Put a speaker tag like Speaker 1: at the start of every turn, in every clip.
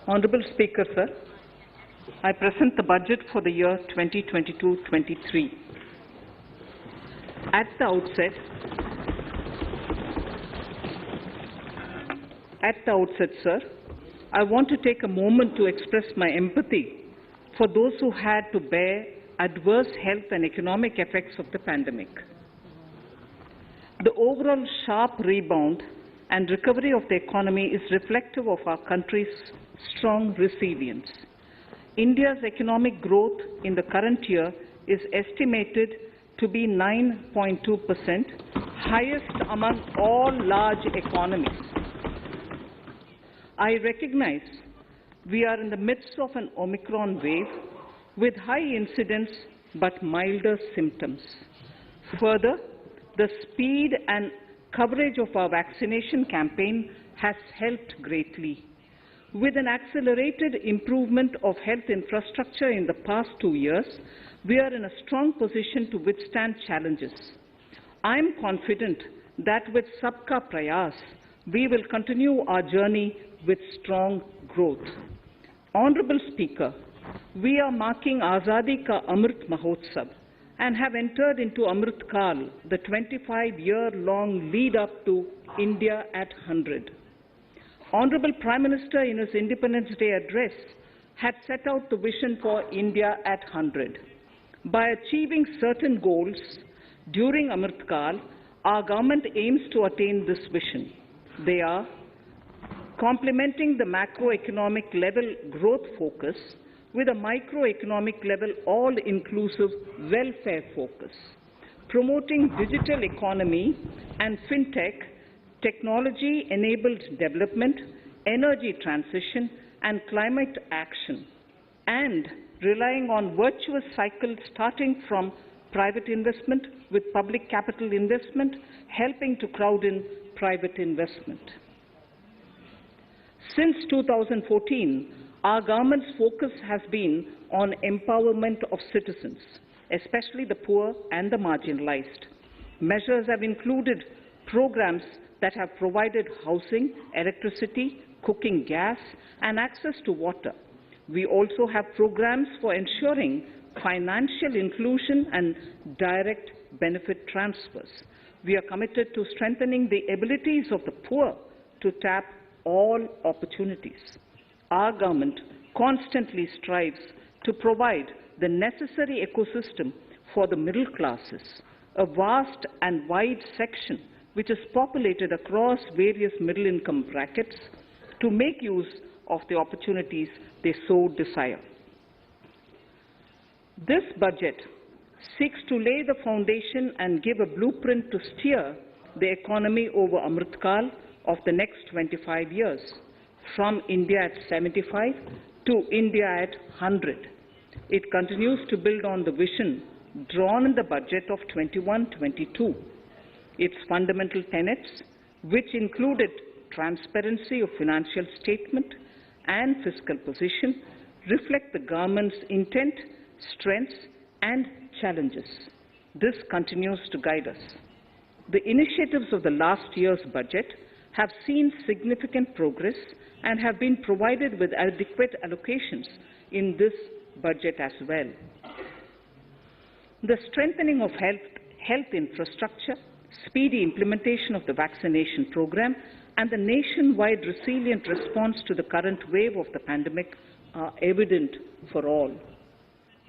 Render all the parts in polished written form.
Speaker 1: Honourable Speaker, sir, I present the budget for the year 2022-23. At the outset, sir, I want to take a moment to express my empathy for those who had to bear adverse health and economic effects of the pandemic. The overall sharp rebound and recovery of the economy is reflective of our country's strong resilience. India's economic growth in the current year is estimated to be 9.2%, highest among all large economies. I recognize we are in the midst of an Omicron wave with high incidence but milder symptoms. Further, the speed and coverage of our vaccination campaign has helped greatly. With an accelerated improvement of health infrastructure in the past 2 years, we are in a strong position to withstand challenges. I am confident that with Sabka Prayas, we will continue our journey with strong growth. Honourable Speaker, we are marking Azadi Ka Amrit Mahotsab and have entered into Amrit Kal, the 25-year-long lead-up to India at 100. Honourable Prime Minister, in his Independence Day address, had set out the vision for India at 100. By achieving certain goals during Amrit Kal, our government aims to attain this vision. They are complementing the macroeconomic level growth focus with a microeconomic level all-inclusive welfare focus, promoting digital economy and fintech, technology-enabled development, energy transition and climate action, and relying on virtuous cycle starting from private investment with public capital investment, helping to crowd in private investment. Since 2014, our government's focus has been on empowerment of citizens, especially the poor and the marginalized. Measures have included programs that have provided housing, electricity, cooking gas, and access to water. We also have programs for ensuring financial inclusion and direct benefit transfers. We are committed to strengthening the abilities of the poor to tap all opportunities. Our government constantly strives to provide the necessary ecosystem for the middle classes, a vast and wide section which is populated across various middle-income brackets, to make use of the opportunities they so desire. This budget seeks to lay the foundation and give a blueprint to steer the economy over Amrit Kal of the next 25 years, from India at 75 to India at 100. It continues to build on the vision drawn in the budget of 21-22. Its fundamental tenets, which included transparency of financial statement and fiscal position, reflect the government's intent, strengths and challenges. This continues to guide us. The initiatives of the last year's budget have seen significant progress and have been provided with adequate allocations in this budget as well. The strengthening of health infrastructure, speedy implementation of the vaccination program, and the nationwide resilient response to the current wave of the pandemic are evident for all.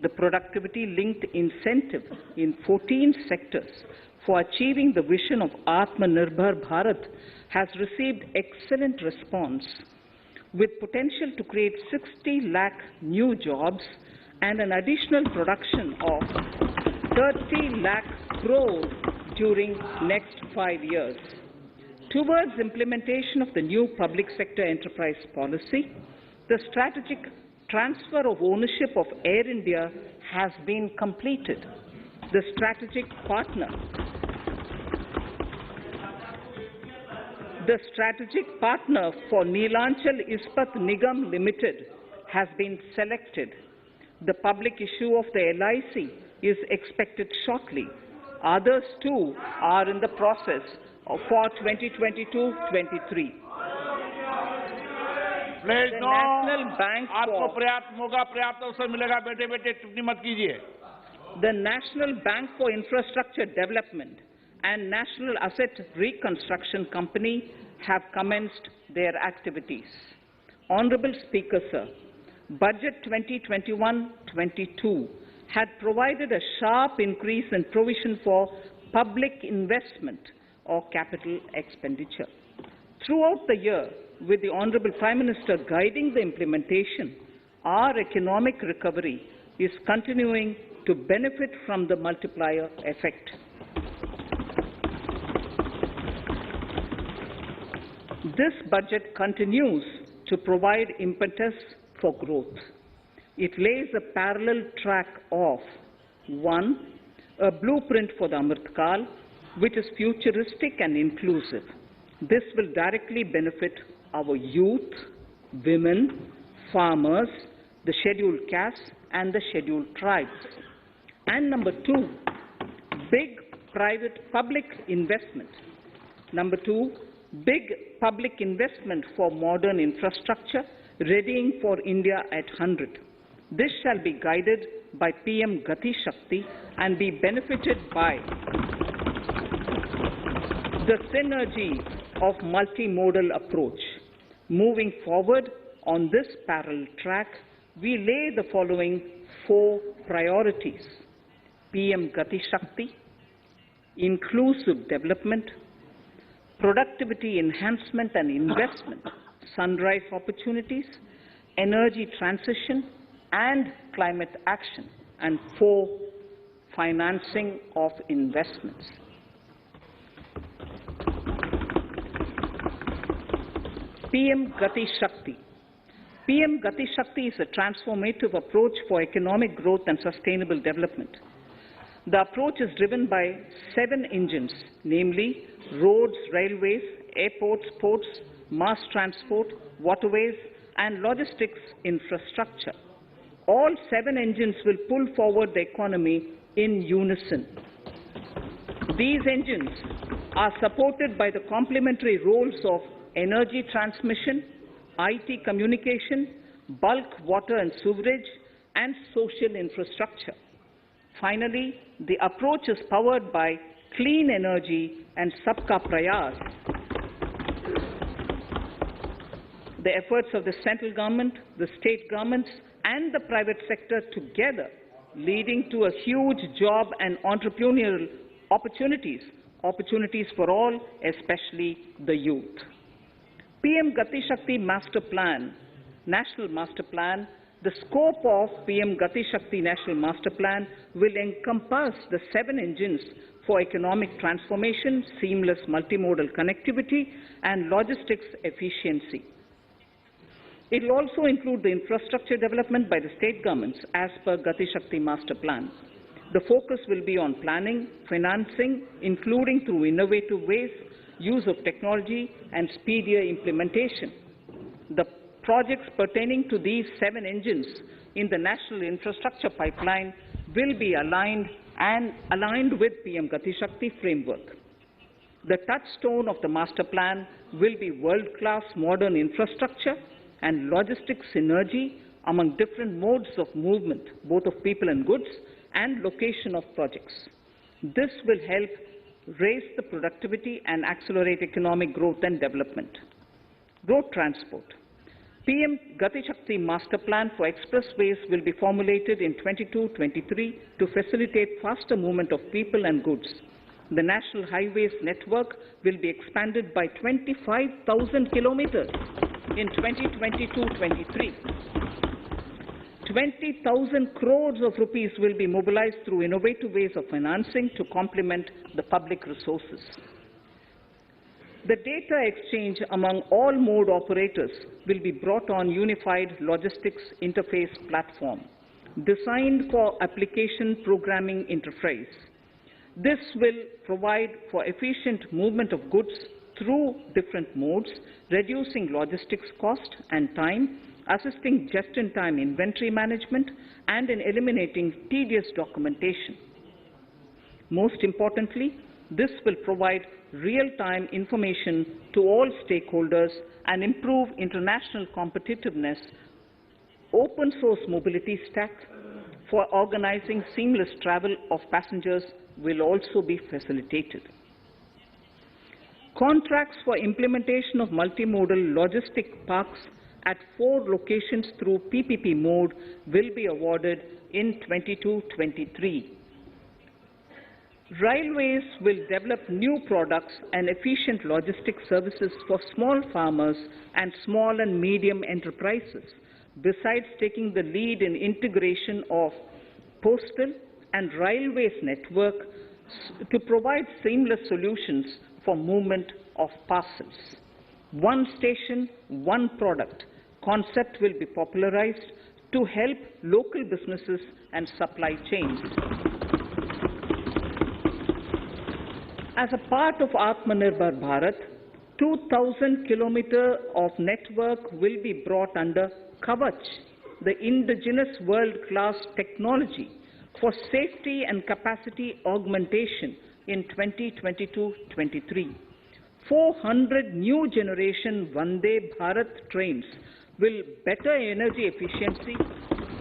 Speaker 1: The productivity-linked incentive in 14 sectors for achieving the vision of Atmanirbhar Bharat has received excellent response, with potential to create 60 lakh new jobs and an additional production of 30 lakh crores during next 5 years. Towards implementation of the new public sector enterprise policy, the strategic transfer of ownership of Air India has been completed. The strategic partner for Neelachal Ispat Nigam Limited has been selected. The public issue of the LIC is expected shortly. Others too are in the process for 2022-23.
Speaker 2: Please
Speaker 1: The
Speaker 2: no,
Speaker 1: National Bank
Speaker 2: आपको
Speaker 1: for
Speaker 2: पर्याप्त मौका, पर्याप्त अवसर मिलेगा। बेटे बेटे टिप्पणी मत कीजिए।
Speaker 1: the National Bank for Infrastructure Development and National Asset Reconstruction Company have commenced their activities. Honorable Speaker, sir, Budget 2021-22 had provided a sharp increase in provision for public investment or capital expenditure. Throughout the year, with the Honorable Prime Minister guiding the implementation, our economic recovery is continuing to benefit from the multiplier effect. This budget continues to provide impetus for growth. It lays a parallel track of 1. A blueprint for the Amrit Kal, which is futuristic and inclusive. This will directly benefit our youth, women, farmers, the scheduled castes, and the scheduled tribes. And number 2, big private-public investment. Number 2, big public investment for modern infrastructure, readying for India at 100. This shall be guided by PM Gati Shakti and be benefited by the synergy of multimodal approach. Moving forward on this parallel track, we lay the following 4 priorities: PM Gati Shakti, inclusive development, productivity enhancement and investment, sunrise opportunities, energy transition, and climate action, and 4, financing of investments. PM Gati Shakti. PM Gati Shakti is a transformative approach for economic growth and sustainable development. The approach is driven by 7 engines, namely roads, railways, airports, ports, mass transport, waterways, and logistics infrastructure. All 7 engines will pull forward the economy in unison. These engines are supported by the complementary roles of energy transmission, IT communication, bulk water and sewerage, and social infrastructure. Finally, the approach is powered by clean energy and Sabka Prayas. The efforts of the central government, the state governments, and the private sector together, leading to a huge job and entrepreneurial opportunities for all, especially the youth. PM Gati Shakti Master Plan, National Master Plan. The scope of PM Gati Shakti National Master Plan will encompass the 7 engines for economic transformation, seamless multimodal connectivity, and logistics efficiency. It will also include the infrastructure development by the state governments as per Gati Shakti Master Plan. The focus will be on planning, financing, including through innovative ways, use of technology, and speedier implementation. The projects pertaining to these 7 engines in the national infrastructure pipeline will be aligned with PM Gati Shakti framework. The touchstone of the master plan will be world-class modern infrastructure and logistics synergy among different modes of movement, both of people and goods, and location of projects. This will help raise the productivity and accelerate economic growth and development. Road transport. PM Gati Shakti Master Plan for expressways will be formulated in 22-23 to facilitate faster movement of people and goods. The National Highways network will be expanded by 25,000 kilometers in 2022-23. 20,000 crores of rupees will be mobilized through innovative ways of financing to complement the public resources. The data exchange among all mode operators will be brought on unified logistics interface platform, designed for application programming interface. This will provide for efficient movement of goods through different modes, reducing logistics cost and time, assisting just-in-time inventory management, and in eliminating tedious documentation. Most importantly, This will provide real-time information to all stakeholders and improve international competitiveness. Open source mobility stack for organizing seamless travel of passengers will also be facilitated. Contracts for implementation of multimodal logistic parks at 4 locations through PPP mode will be awarded in 22-23. Railways will develop new products and efficient logistic services for small farmers and small and medium enterprises, besides taking the lead in integration of postal and railways network to provide seamless solutions for movement of parcels. One station, one product concept will be popularized to help local businesses and supply chains. As a part of Atmanirbhar Bharat, 2,000 kilometers of network will be brought under Kavach, the indigenous world-class technology for safety and capacity augmentation in 2022-23. 400 new generation Vande Bharat trains will better energy efficiency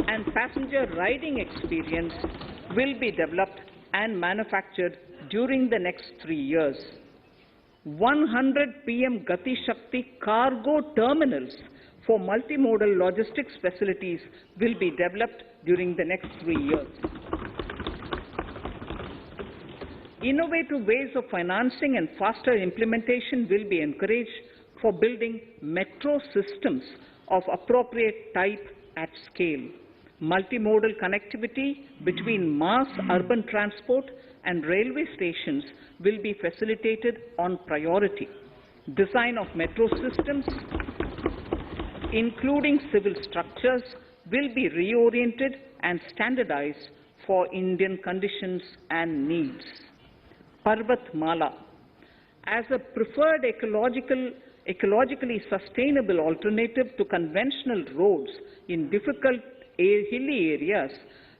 Speaker 1: and passenger riding experience will be developed and manufactured during the next 3 years. 100 PM Gati Shakti cargo terminals for multimodal logistics facilities will be developed during the next 3 years. Innovative ways of financing and faster implementation will be encouraged for building metro systems of appropriate type at scale. Multimodal connectivity between mass urban transport and railway stations will be facilitated on priority. Design of metro systems, including civil structures, will be reoriented and standardized for Indian conditions and needs. Parvat Mala, as a preferred ecologically sustainable alternative to conventional roads in difficult hilly areas,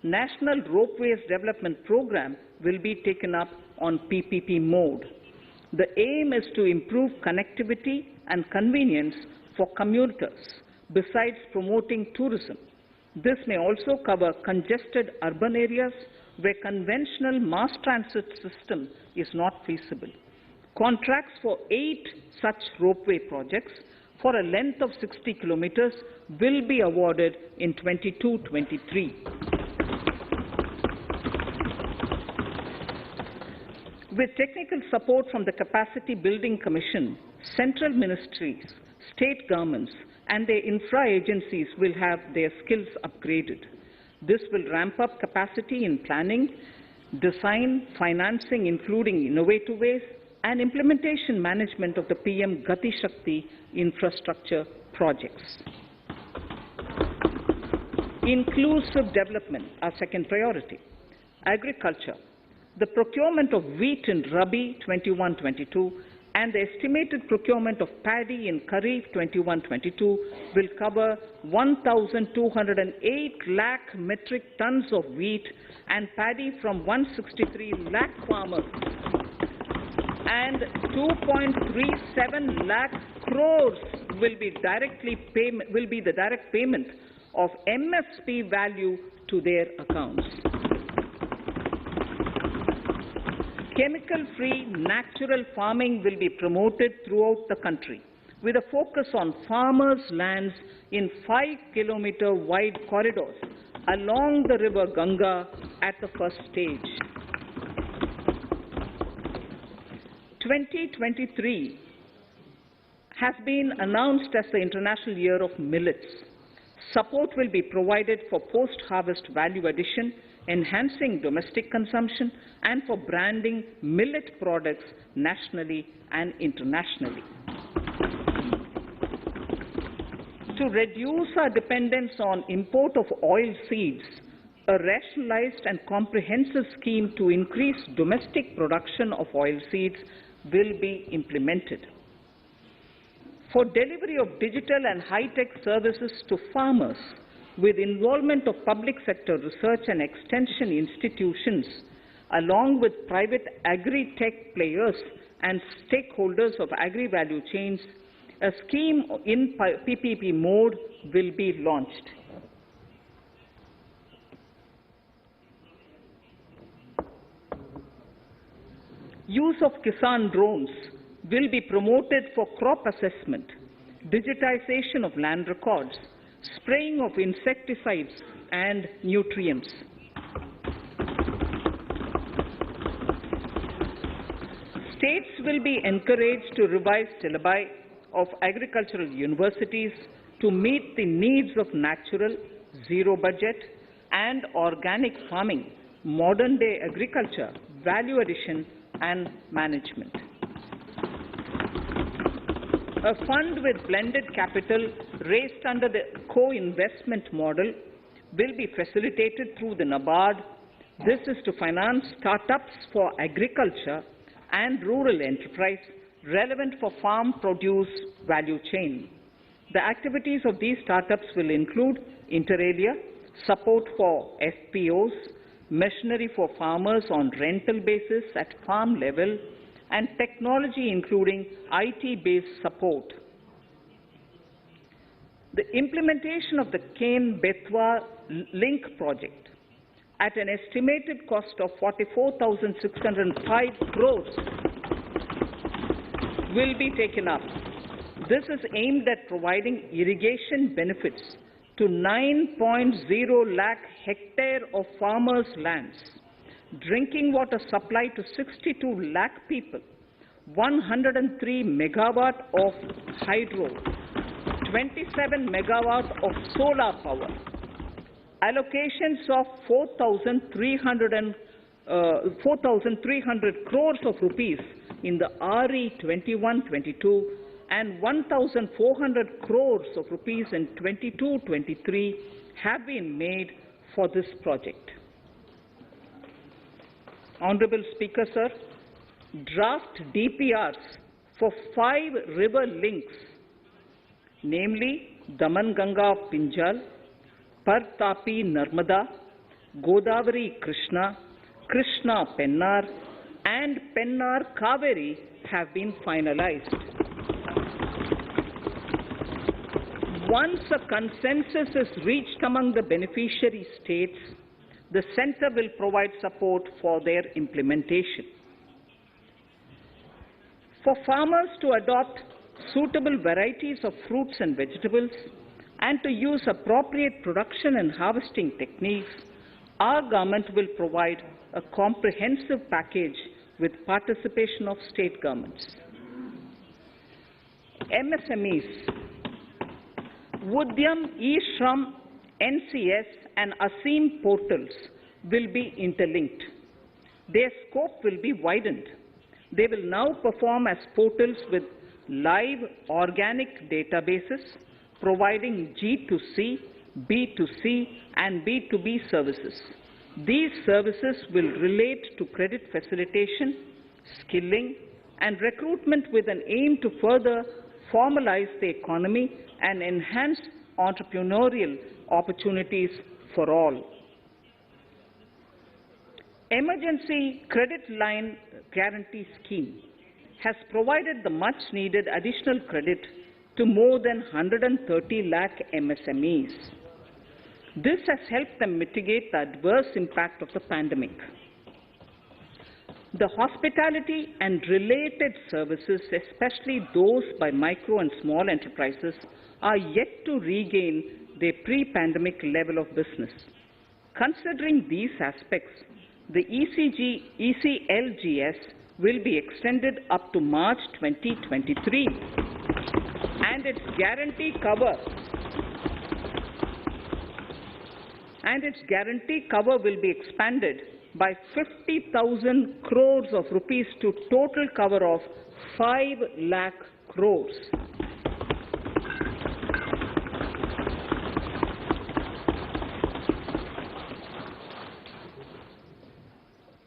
Speaker 1: National Ropeways Development Program will be taken up on PPP mode. The aim is to improve connectivity and convenience for commuters, besides promoting tourism. This may also cover congested urban areas where conventional mass transit system is not feasible. Contracts for 8 such ropeway projects for a length of 60 kilometers will be awarded in 22-23. With technical support from the Capacity Building Commission, central ministries, state governments, and their infra agencies will have their skills upgraded. This will ramp up capacity in planning, design, financing, including innovative ways, and implementation management of the PM Gati Shakti infrastructure projects. Inclusive development, our second priority. Agriculture. The procurement of wheat in Rabi 21-22 and the estimated procurement of paddy in Kharif 21-22 will cover 1,208 lakh metric tons of wheat and paddy from 163 lakh farmers, and 2.37 lakh crores will be the direct payment of MSP value to their accounts. Chemical-free natural farming will be promoted throughout the country, with a focus on farmers' lands in 5-kilometer wide corridors along the river Ganga at the first stage. 2023 has been announced as the International Year of Millets. Support will be provided for post-harvest value addition, enhancing domestic consumption, and for branding millet products nationally and internationally. To reduce our dependence on import of oil seeds, a rationalized and comprehensive scheme to increase domestic production of oil seeds will be implemented. For delivery of digital and high-tech services to farmers, with involvement of public sector research and extension institutions, along with private agri-tech players and stakeholders of agri-value chains, a scheme in PPP mode will be launched. Use of Kisan drones will be promoted for crop assessment, digitization of land records, spraying of insecticides and nutrients. States will be encouraged to revise syllabi of agricultural universities to meet the needs of natural, zero budget and organic farming, modern day agriculture, value addition and management. A fund with blended capital raised under the co-investment model will be facilitated through the NABARD. This is to finance startups for agriculture and rural enterprise relevant for farm produce value chain. The activities of these startups will include inter alia, support for FPOs, machinery for farmers on rental basis at farm level, and technology including IT-based support. The implementation of the Ken-Betwa link project at an estimated cost of 44,605 crores will be taken up. This is aimed at providing irrigation benefits to 9.0 lakh hectare of farmers' lands, drinking water supply to 62 lakh people, 103 megawatt of hydro, 27 megawatt of solar power, allocations of 4,300 crores of rupees in the RE 21-22 and 1,400 crores of rupees in 22-23 have been made for this project. Honorable Speaker, sir, draft DPRs for 5 river links, namely Daman-Ganga Pinjal, Par-Tapi Narmada, Godavari Krishna, Krishna Pennar, and Pennar Kaveri have been finalized. Once a consensus is reached among the beneficiary states, the Centre will provide support for their implementation. For farmers to adopt suitable varieties of fruits and vegetables and to use appropriate production and harvesting techniques, our government will provide a comprehensive package with participation of state governments. MSMEs, Udyam, eShram, NCS and ASEEM portals will be interlinked. Their scope will be widened. They will now perform as portals with live organic databases, providing G2C, B2C and B2B services. These services will relate to credit facilitation, skilling and recruitment with an aim to further formalize the economy and enhance entrepreneurial opportunities for all. Emergency Credit Line Guarantee Scheme has provided the much-needed additional credit to more than 130 lakh MSMEs. This has helped them mitigate the adverse impact of the pandemic. The hospitality and related services, especially those by micro and small enterprises, are yet to regain their pre-pandemic level of business. Considering these aspects, the ECLGS will be extended up to March 2023, and its guarantee cover will be expanded by 50,000 crores of rupees to total cover of 5 lakh crores.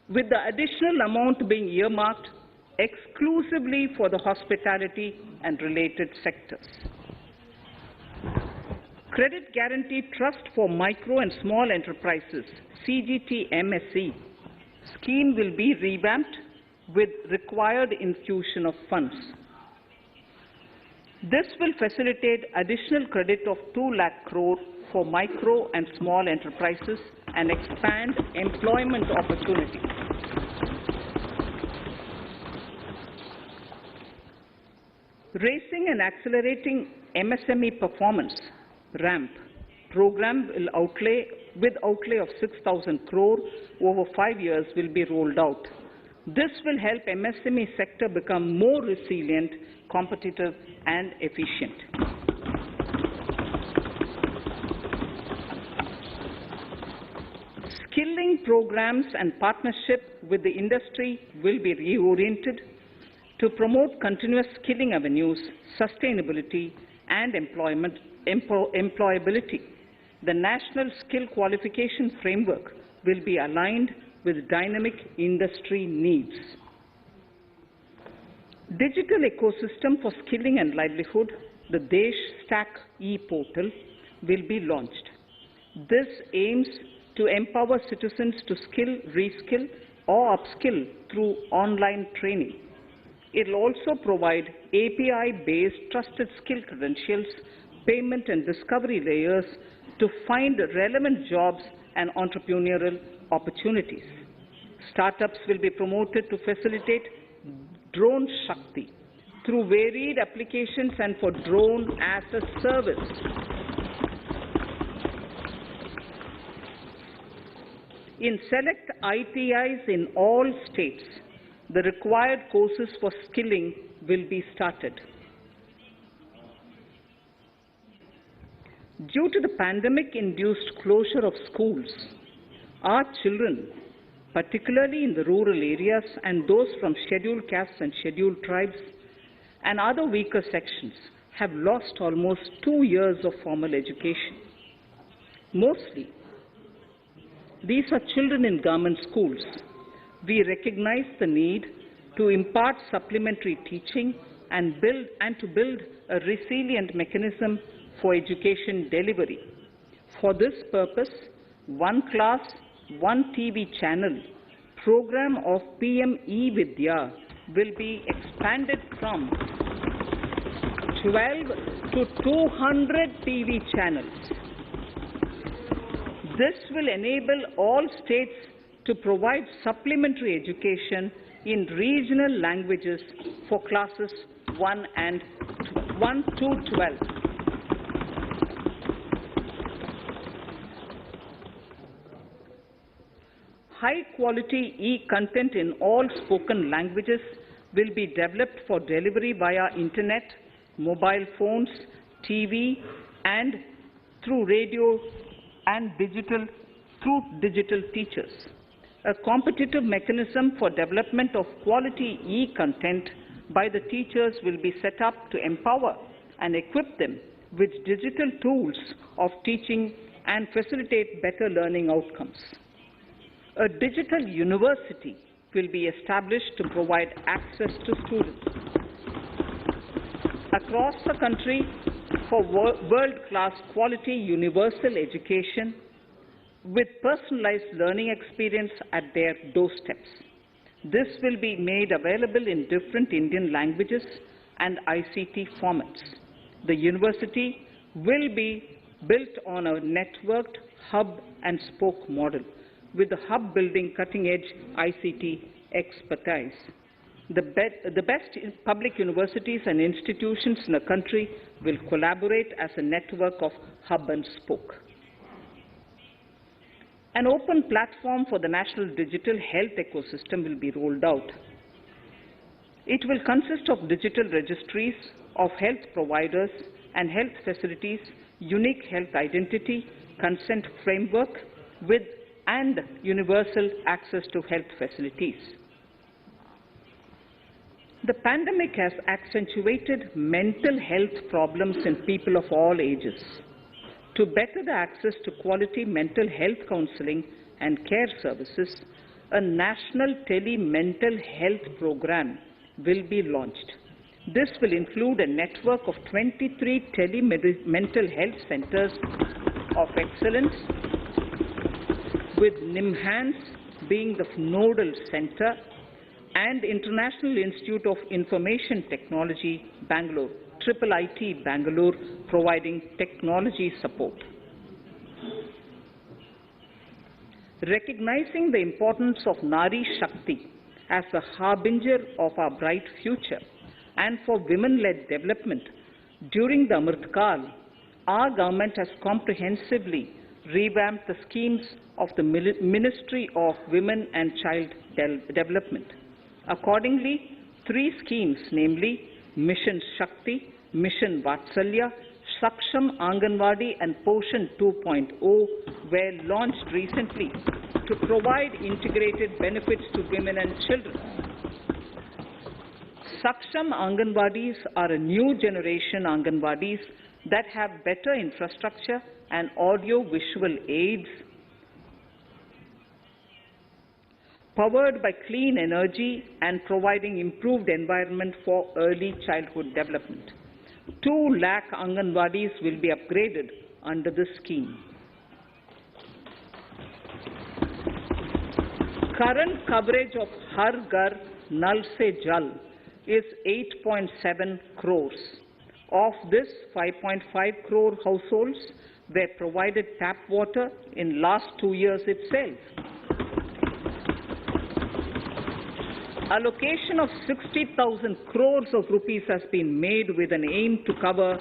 Speaker 1: With the additional amount being earmarked exclusively for the hospitality and related sectors. Credit Guarantee Trust for Micro and Small Enterprises, CGTMSE, Scheme will be revamped with required infusion of funds. This will facilitate additional credit of 2 lakh crore for micro and small enterprises and expand employment opportunities. Raising and accelerating MSME performance (RAMP) program with outlay of 6,000 crore over 5 years will be rolled out. This will help MSME sector become more resilient, competitive and efficient. Skilling programs and partnership with the industry will be reoriented to promote continuous skilling avenues, sustainability and employability. The National Skill Qualification Framework will be aligned with dynamic industry needs. Digital ecosystem for skilling and livelihood, the Desh Stack e-portal, will be launched. This aims to empower citizens to skill, reskill or upskill through online training. It will also provide API-based trusted skill credentials, payment and discovery layers to find relevant jobs and entrepreneurial opportunities. Startups will be promoted to facilitate Drone Shakti through varied applications and for drone as a service. In select ITIs in all states, the required courses for skilling will be started. Due to the pandemic-induced closure of schools, our children, particularly in the rural areas and those from scheduled castes and scheduled tribes and other weaker sections, have lost almost 2 years of formal education. Mostly, these are children in government schools. We recognize the need to impart supplementary teaching and to build a resilient mechanism for education delivery. For this purpose, One Class, One TV channel program of PM E-Vidya will be expanded from 12 to 200 TV channels. This will enable all states to provide supplementary education in regional languages for classes 1 to 12. High-quality e-content in all spoken languages will be developed for delivery via internet, mobile phones, TV, and through radio and through digital teachers. A competitive mechanism for development of quality e-content by the teachers will be set up to empower and equip them with digital tools of teaching and facilitate better learning outcomes. A digital university will be established to provide access to students across the country for world-class quality universal education with personalized learning experience at their doorsteps. This will be made available in different Indian languages and ICT formats. The university will be built on a networked hub and spoke model, with the hub building cutting-edge ICT expertise. The best public universities and institutions in the country will collaborate as a network of hub and spoke. An open platform for the national digital health ecosystem will be rolled out. It will consist of digital registries of health providers and health facilities, unique health identity, consent framework, and universal access to health facilities. The pandemic has accentuated mental health problems in people of all ages. To better the access to quality mental health counseling and care services, a national tele-mental health program will be launched. This will include a network of 23 tele-mental health centers of excellence with NIMHANS, being the nodal center, and International Institute of Information Technology, Bangalore, IIIT Bangalore, providing technology support. Recognizing the importance of Nari Shakti as the harbinger of our bright future and for women-led development, during the Amritkal, our government has comprehensively revamped the schemes of the Ministry of Women and Child Development. Accordingly, 3 schemes, namely Mission Shakti, Mission Vatsalya, Saksham Anganwadi and Poshan 2.0 were launched recently to provide integrated benefits to women and children. Saksham Anganwadis are a new generation Anganwadis that have better infrastructure and audio-visual aids, powered by clean energy and providing improved environment for early childhood development. 2 lakh Anganwadis will be upgraded under this scheme. Current coverage of Har Ghar Nal Se Jal is 8.7 crores. Of this, 5.5 crore households were provided tap water in last 2 years itself. Allocation of 60,000 crores of rupees has been made with an aim to cover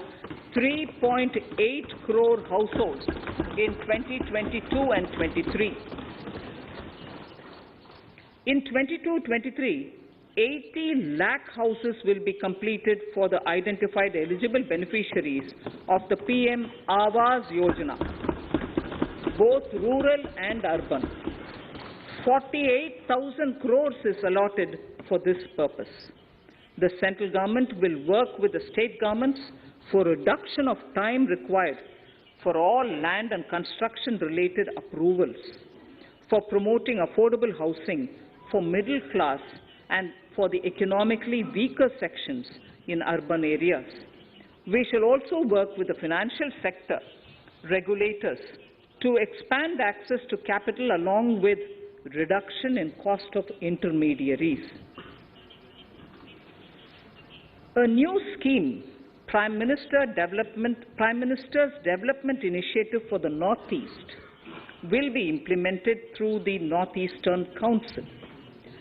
Speaker 1: 3.8 crore households in 2022 and 23. In 22-23, 80 lakh houses will be completed for the identified eligible beneficiaries of the PM Awas Yojana, both rural and urban. 48,000 crores is allotted for this purpose. The central government will work with the state governments for reduction of time required for all land and construction related approvals, for promoting affordable housing for middle class and for the economically weaker sections in urban areas. We shall also work with the financial sector, regulators, to expand access to capital along with reduction in cost of intermediaries. A new scheme, Prime Minister's Development Initiative for the Northeast, will be implemented through the Northeastern Council.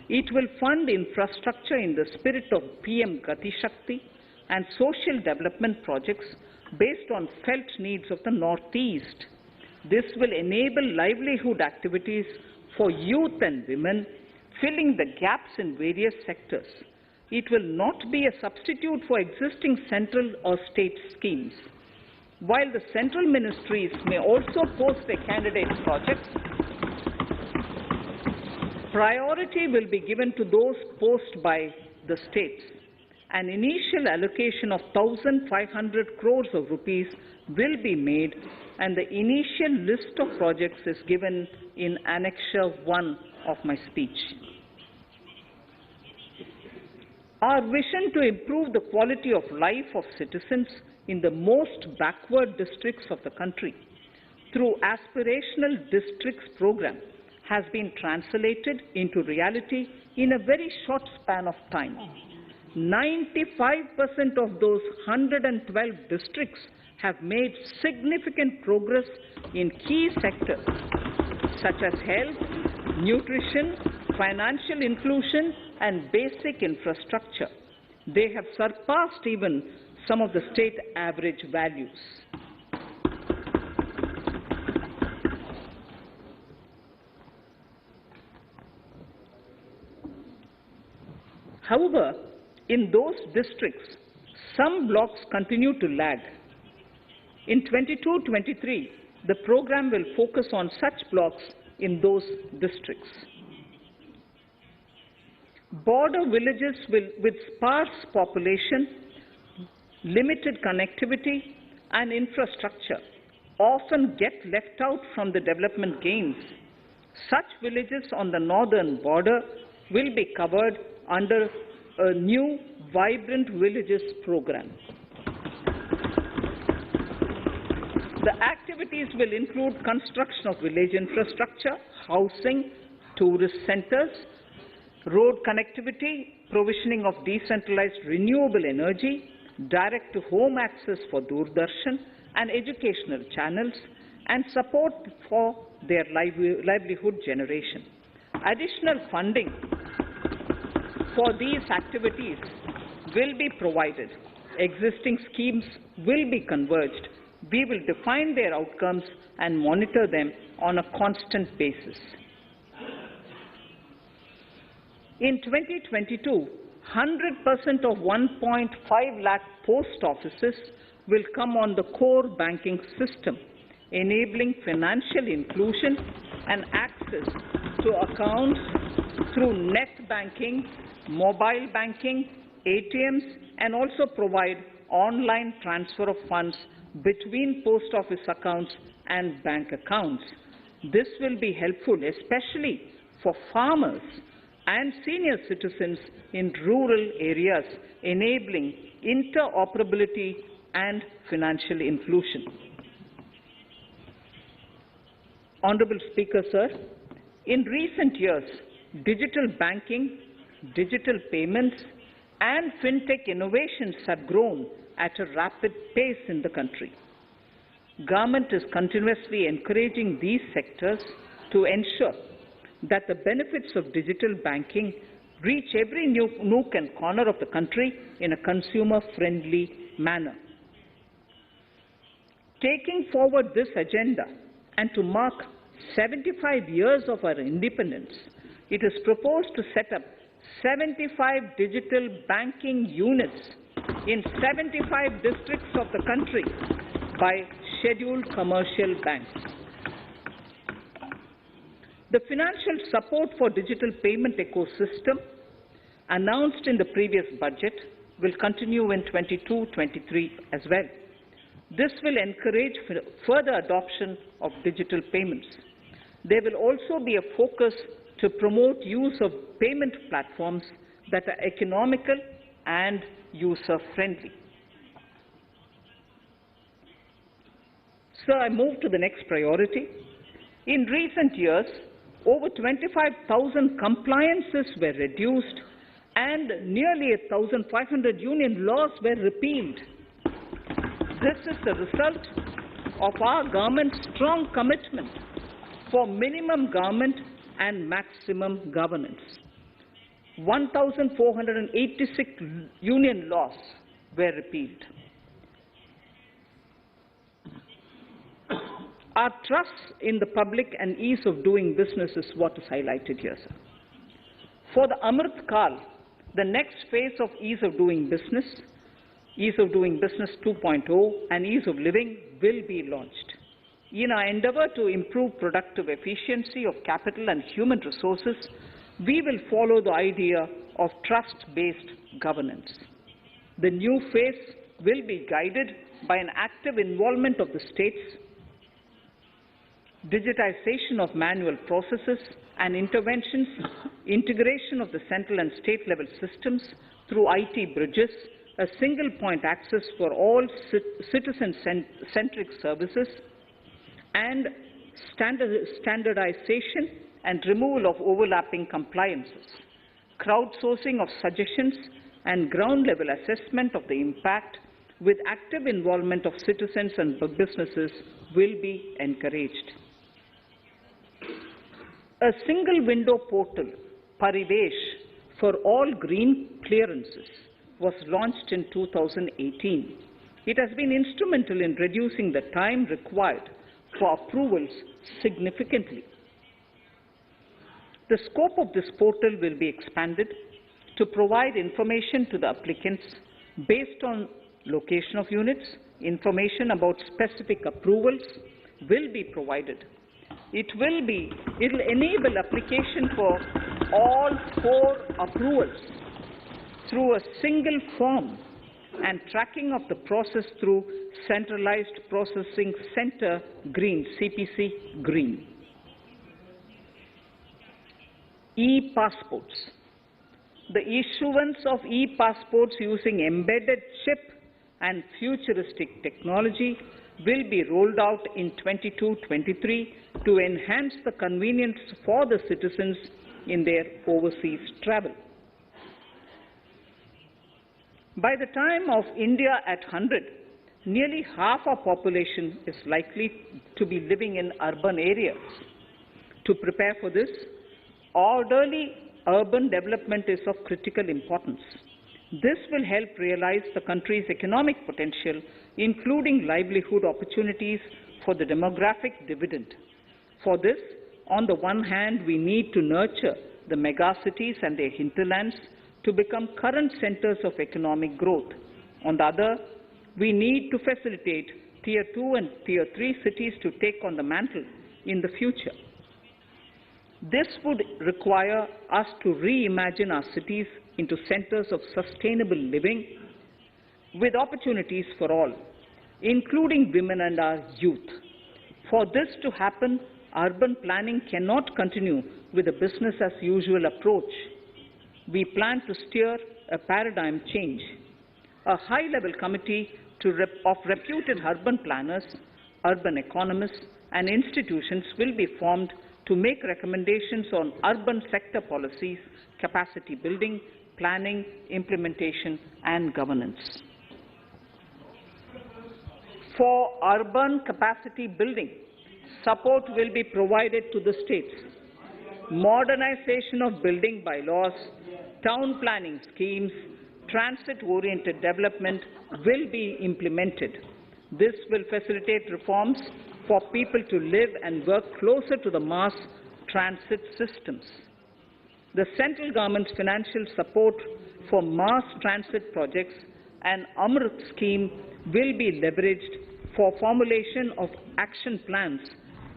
Speaker 1: It will fund infrastructure in the spirit of PM Gati Shakti and social development projects based on felt needs of the Northeast. This will enable livelihood activities for youth and women, filling the gaps in various sectors. It will not be a substitute for existing central or state schemes. While the central ministries may also post their candidate projects, priority will be given to those posted by the states. An initial allocation of 1,500 crores of rupees will be made, and the initial list of projects is given in Annexure 1 of my speech. Our vision to improve the quality of life of citizens in the most backward districts of the country through aspirational districts program has been translated into reality in a very short span of time. 95% of those 112 districts have made significant progress in key sectors such as health, nutrition, financial inclusion, and basic infrastructure. They have surpassed even some of the state average values. However, in those districts, some blocks continue to lag. In 22-23, the program will focus on such blocks in those districts. Border villages with sparse population, limited connectivity, and infrastructure often get left out from the development gains. Such villages on the northern border will be covered under a new Vibrant Villages program. The activities will include construction of village infrastructure, housing, tourist centers, road connectivity, provisioning of decentralized renewable energy, direct-to-home access for Doordarshan and educational channels, and support for their livelihood generation. Additional funding for these activities will be provided. Existing schemes will be converged. We will define their outcomes and monitor them on a constant basis. In 2022, 100% of 1.5 lakh post offices will come on the core banking system, enabling financial inclusion and access to accounts through net banking, mobile banking, ATMs, and also provide online transfer of funds between post office accounts and bank accounts. This will be helpful, especially for farmers and senior citizens in rural areas, enabling interoperability and financial inclusion. Honorable Speaker, sir, in recent years, digital banking, digital payments, and fintech innovations have grown at a rapid pace in the country. Government is continuously encouraging these sectors to ensure that the benefits of digital banking reach every nook and corner of the country in a consumer-friendly manner. Taking forward this agenda and to mark 75 years of our independence, it is proposed to set up 75 digital banking units in 75 districts of the country by scheduled commercial banks. The financial support for digital payment ecosystem announced in the previous budget will continue in 22-23 as well. This will encourage further adoption of digital payments. There will also be a focus to promote use of payment platforms that are economical and user-friendly. Sir, I move to the next priority. In recent years, over 25,000 compliances were reduced and nearly 1,500 union laws were repealed. This is the result of our government's strong commitment for minimum government and maximum governance. 1,486 union laws were repealed. Our trust in the public and ease of doing business is what is highlighted here, sir. For the Amrit Kal, the next phase of ease of doing business 2.0 and ease of living will be launched. In our endeavor to improve productive efficiency of capital and human resources, we will follow the idea of trust-based governance. The new phase will be guided by an active involvement of the states, digitization of manual processes and interventions, integration of the central and state level systems through IT bridges, a single point access for all citizen-centric services, and standardization and removal of overlapping compliances. Crowdsourcing of suggestions and ground-level assessment of the impact with active involvement of citizens and businesses will be encouraged. A single window portal, Parivesh, for all green clearances was launched in 2018. It has been instrumental in reducing the time required for approvals significantly. The scope of this portal will be expanded to provide information to the applicants based on location of units. Information about specific approvals will be provided. It will enable application for all 4 approvals through a single form and tracking of the process through Centralized Processing Center Green, CPC Green. E-passports. The issuance of e-passports using embedded chip and futuristic technology will be rolled out in 22-23 to enhance the convenience for the citizens in their overseas travel. By the time of India at 100, nearly half our population is likely to be living in urban areas. To prepare for this, orderly urban development is of critical importance. This will help realize the country's economic potential, including livelihood opportunities for the demographic dividend. For this, on the one hand, we need to nurture the megacities and their hinterlands to become current centers of economic growth. On the other, we need to facilitate Tier 2 and Tier 3 cities to take on the mantle in the future. This would require us to reimagine our cities into centers of sustainable living with opportunities for all, including women and our youth. For this to happen, urban planning cannot continue with a business-as-usual approach. We plan to steer a paradigm change. A high-level committee of reputed urban planners, urban economists, and institutions will be formed to make recommendations on urban sector policies, capacity building, planning, implementation, and governance. For urban capacity building, support will be provided to the states. Modernization of building bylaws, town planning schemes, transit-oriented development will be implemented. This will facilitate reforms for people to live and work closer to the mass transit systems. The central government's financial support for mass transit projects and Amrit scheme will be leveraged for formulation of action plans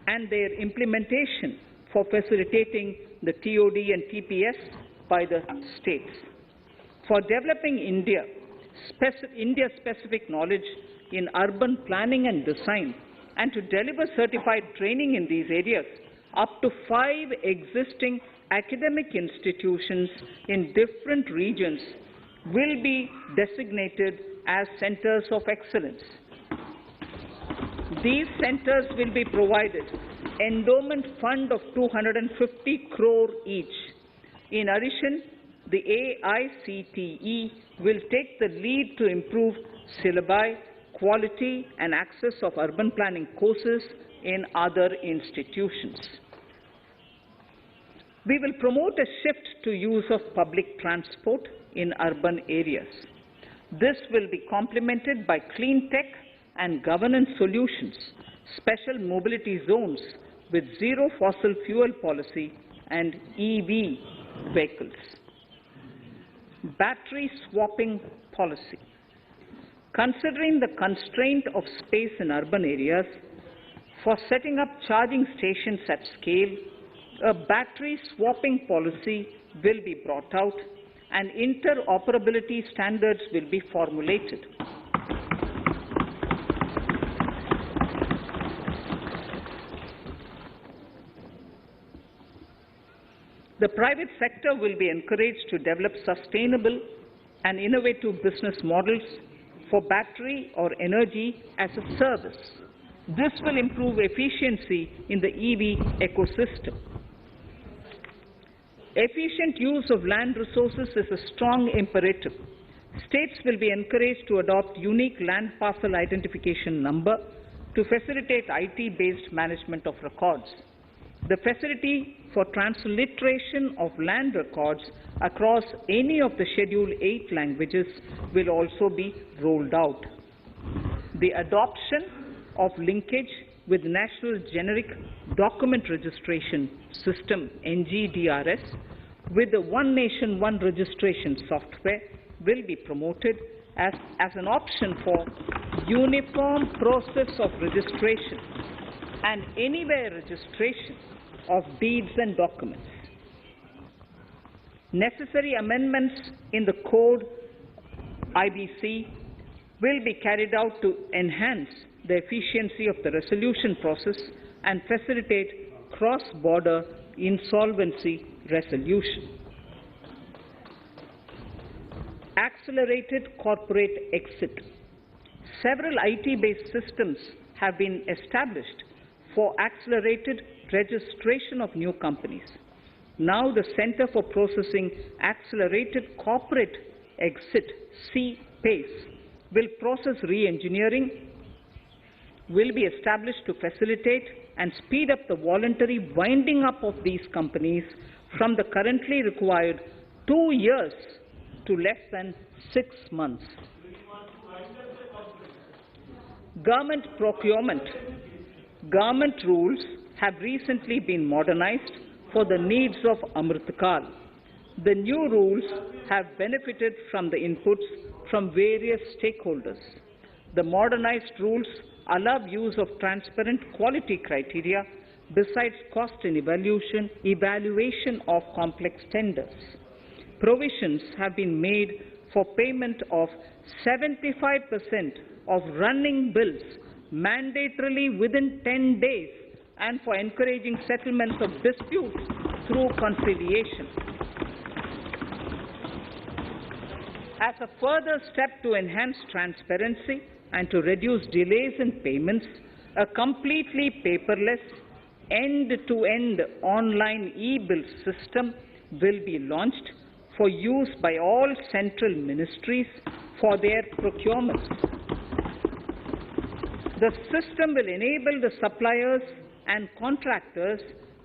Speaker 1: and their implementation for facilitating the TOD and TPS by the states. For developing India-specific knowledge in urban planning and design, and to deliver certified training in these areas, up to 5 existing academic institutions in different regions will be designated as centers of excellence. These centers will be provided endowment fund of 250 crore each. In addition, the AICTE will take the lead to improve syllabi, quality and access of urban planning courses in other institutions. We will promote a shift to use of public transport in urban areas. This will be complemented by clean tech and governance solutions, special mobility zones with zero fossil fuel policy and EV vehicles. Battery swapping policy. Considering the constraint of space in urban areas, for setting up charging stations at scale, a battery swapping policy will be brought out and interoperability standards will be formulated. The private sector will be encouraged to develop sustainable and innovative business models for battery or energy as a service. This will improve efficiency in the EV ecosystem. Efficient use of land resources is a strong imperative. States will be encouraged to adopt unique land parcel identification number to facilitate IT-based management of records. The facility for transliteration of land records across any of the Schedule 8 languages will also be rolled out. The adoption of linkage with National Generic Document Registration System (NGDRS) with the One Nation, One Registration software will be promoted as an option for uniform process of registration and anywhere registration of deeds and documents. Necessary amendments in the code IBC will be carried out to enhance the efficiency of the resolution process and facilitate cross-border insolvency resolution. Accelerated corporate exit. Several IT-based systems have been established for accelerated registration of new companies. Now the Center for Processing Accelerated Corporate Exit, CPACE, will process re-engineering, will be established to facilitate and speed up the voluntary winding up of these companies from the currently required 2 years to less than 6 months. Government procurement. Government rules have recently been modernized for the needs of Amrit Kal. The new rules have benefited from the inputs from various stakeholders. The modernized rules allow use of transparent quality criteria besides cost and evaluation of complex tenders. Provisions have been made for payment of 75% of running bills mandatorily within 10 days and for encouraging settlements of disputes through conciliation. As a further step to enhance transparency and to reduce delays in payments, a completely paperless, end-to-end online e-bill system will be launched for use by all central ministries for their procurements. The system will enable the suppliers and contractors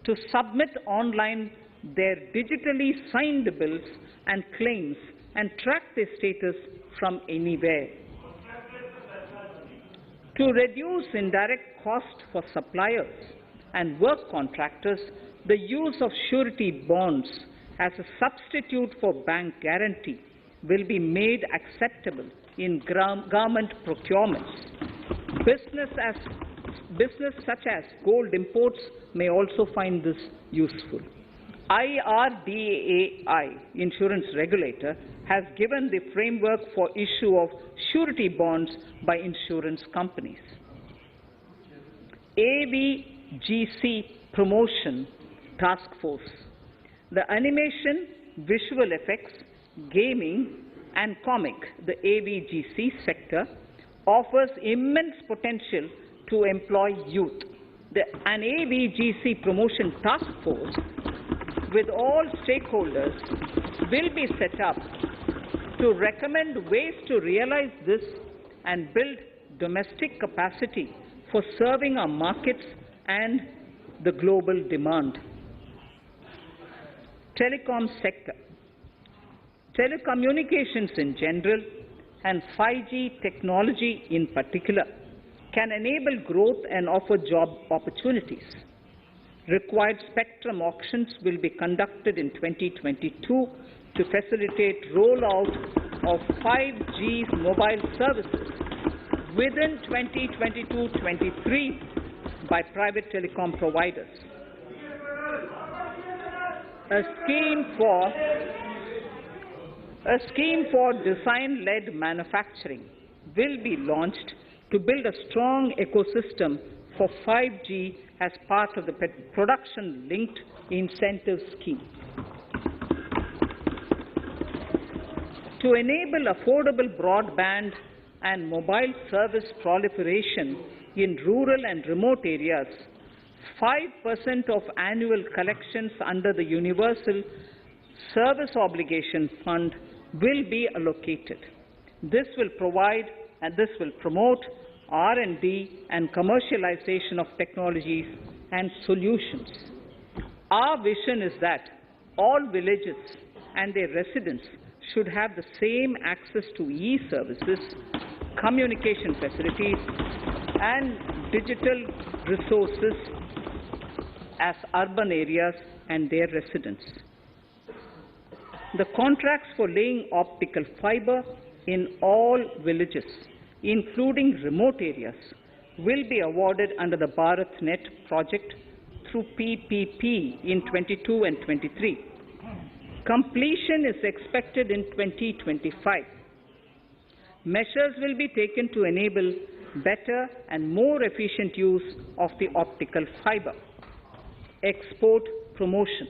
Speaker 1: to submit online their digitally signed bills and claims and track their status from anywhere. To reduce indirect cost for suppliers and work contractors, the use of surety bonds as a substitute for bank guarantee will be made acceptable in government procurements. Business such as gold imports may also find this useful. IRDAI, insurance regulator, has given the framework for issue of surety bonds by insurance companies. AVGC Promotion Task Force. The animation, visual effects, gaming and comic, the AVGC sector, offers immense potential to employ youth. An AVGC Promotion Task Force with all stakeholders will be set up to recommend ways to realize this and build domestic capacity for serving our markets and the global demand. Telecom sector. Telecommunications in general and 5G technology in particular can enable growth and offer job opportunities. Required spectrum auctions will be conducted in 2022 to facilitate rollout of 5G mobile services within 2022-23 by private telecom providers. A scheme for design-led manufacturing will be launched to build a strong ecosystem for 5G as part of the production-linked incentive scheme. To enable affordable broadband and mobile service proliferation in rural and remote areas, 5% of annual collections under the Universal Service Obligation Fund will be allocated. This will promote R&D and commercialization of technologies and solutions. Our vision is that all villages and their residents should have the same access to e-services, communication facilities, and digital resources as urban areas and their residents. The contracts for laying optical fiber in all villages, including remote areas, will be awarded under the BharatNet project through PPP in 22 and 23. Completion is expected in 2025. Measures will be taken to enable better and more efficient use of the optical fiber. Export promotion.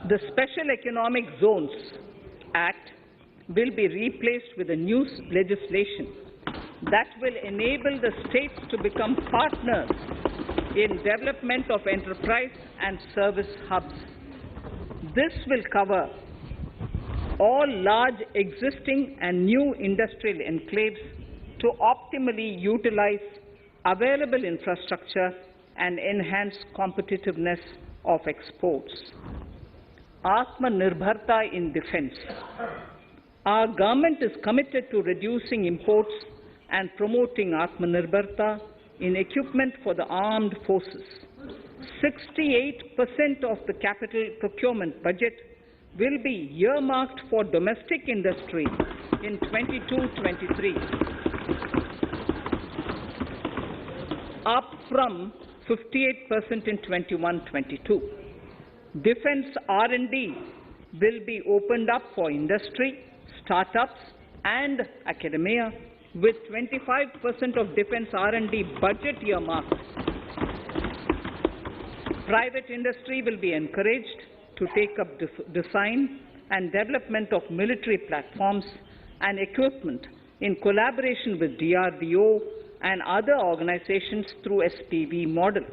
Speaker 1: The Special Economic Zones Act will be replaced with a new legislation that will enable the states to become partners in development of enterprise and service hubs. This will cover all large existing and new industrial enclaves to optimally utilize available infrastructure and enhance competitiveness of exports. Atmanirbharta in defense. Our government is committed to reducing imports and promoting Atmanirbharta in equipment for the armed forces. 68% of the capital procurement budget will be earmarked for domestic industry in 22-23, up from 58% in 21-22. Defense R&D will be opened up for industry, startups and academia, with 25% of defense R&D budget earmarked. Private industry will be encouraged to take up design and development of military platforms and equipment in collaboration with DRDO and other organizations through SPV model.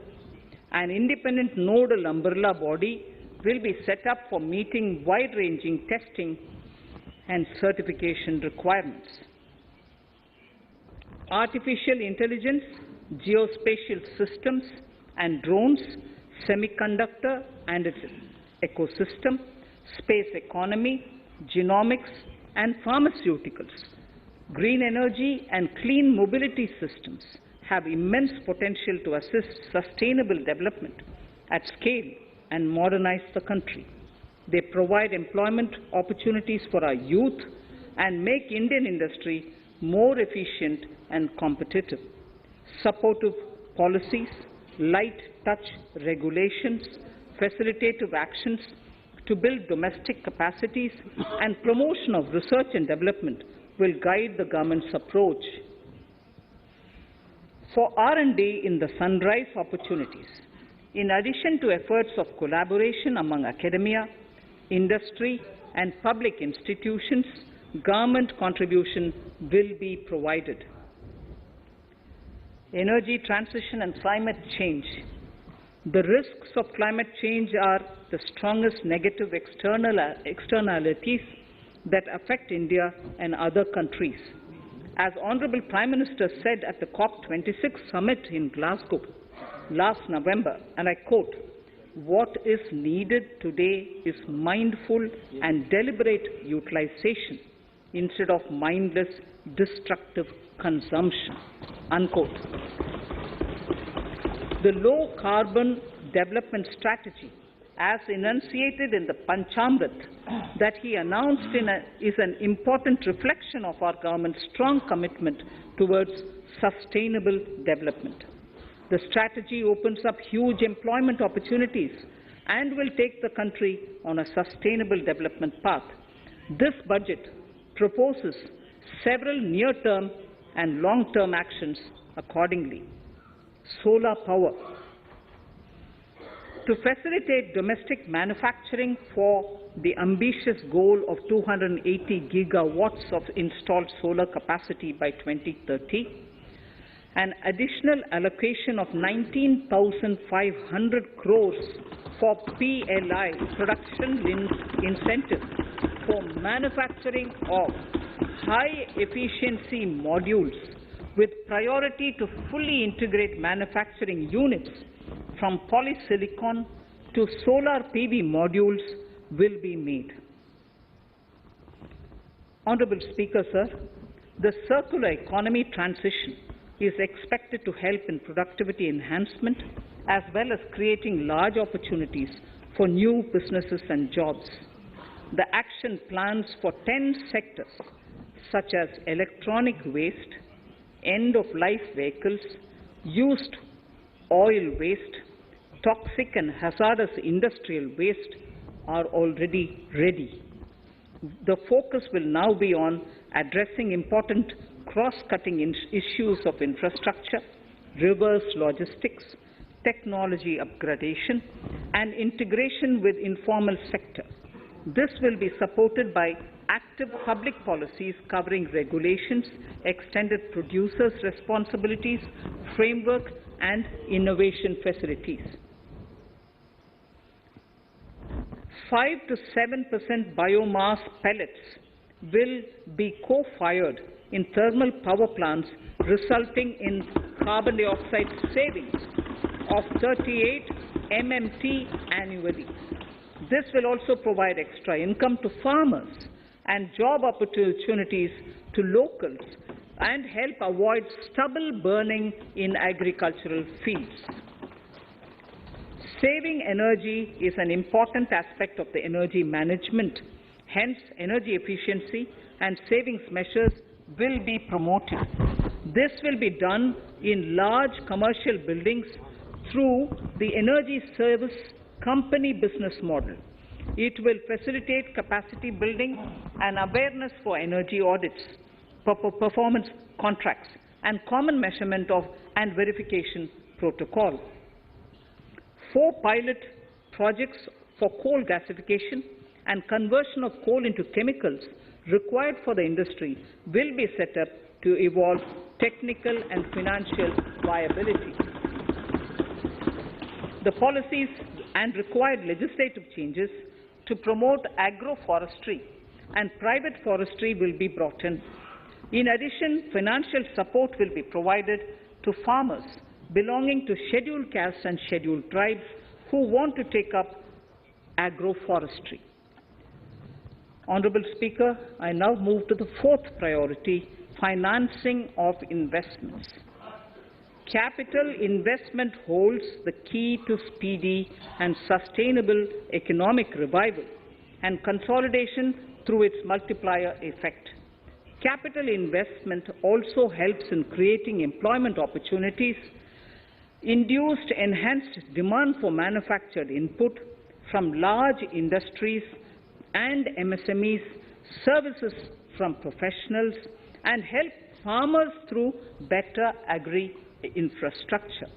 Speaker 1: An independent nodal umbrella body will be set up for meeting wide-ranging testing and certification requirements. Artificial intelligence, geospatial systems and drones, semiconductor and its ecosystem, space economy, genomics and pharmaceuticals, green energy and clean mobility systems have immense potential to assist sustainable development at scale and modernize the country. They provide employment opportunities for our youth and make Indian industry more efficient and competitive. Supportive policies, light touch regulations, facilitative actions to build domestic capacities and promotion of research and development will guide the government's approach. For R&D in the sunrise opportunities, in addition to efforts of collaboration among academia, industry and public institutions, government contribution will be provided. Energy transition and climate change. The risks of climate change are the strongest negative externalities that affect India and other countries. As Honorable Prime Minister said at the COP26 summit in Glasgow last November, and I quote, "What is needed today is mindful and deliberate utilization instead of mindless, destructive consumption," unquote. The low-carbon development strategy, as enunciated in the Panchamrit that he announced is an important reflection of our government's strong commitment towards sustainable development. The strategy opens up huge employment opportunities and will take the country on a sustainable development path. This budget proposes several near-term and long-term actions accordingly. Solar power. To facilitate domestic manufacturing for the ambitious goal of 280 gigawatts of installed solar capacity by 2030, an additional allocation of 19,500 crores for PLI, production-linked incentives, for manufacturing of high-efficiency modules with priority to fully integrate manufacturing units from polysilicon to solar PV modules will be made. Honorable Speaker, sir, the circular economy transition is expected to help in productivity enhancement as well as creating large opportunities for new businesses and jobs. The action plans for 10 sectors such as electronic waste, end-of-life vehicles, used oil waste, toxic and hazardous industrial waste are already ready. The focus will now be on addressing important cross-cutting issues of infrastructure, reverse logistics, technology upgradation, and integration with informal sector. This will be supported by active public policies covering regulations, extended producers' responsibilities, framework, and innovation facilities. 5 to 7% biomass pellets will be co-fired in thermal power plants, resulting in carbon dioxide savings of 38 MMT annually. This will also provide extra income to farmers and job opportunities to locals and help avoid stubble burning in agricultural fields. Saving energy is an important aspect of the energy management. Hence, energy efficiency and savings measures will be promoted. This will be done in large commercial buildings through the energy service company business model. It will facilitate capacity building and awareness for energy audits, performance contracts, and common measurement of and verification protocol. 4 pilot projects for coal gasification and conversion of coal into chemicals required for the industry will be set up to evolve technical and financial viability. The policies and required legislative changes to promote agroforestry and private forestry will be brought in. In addition, financial support will be provided to farmers belonging to scheduled castes and scheduled tribes who want to take up agroforestry. Honourable Speaker, I now move to the 4th priority, financing of investments. Capital investment holds the key to speedy and sustainable economic revival and consolidation through its multiplier effect. Capital investment also helps in creating employment opportunities, induced enhanced demand for manufactured input from large industries and MSMEs, services from professionals, and help farmers through better agri-infrastructure.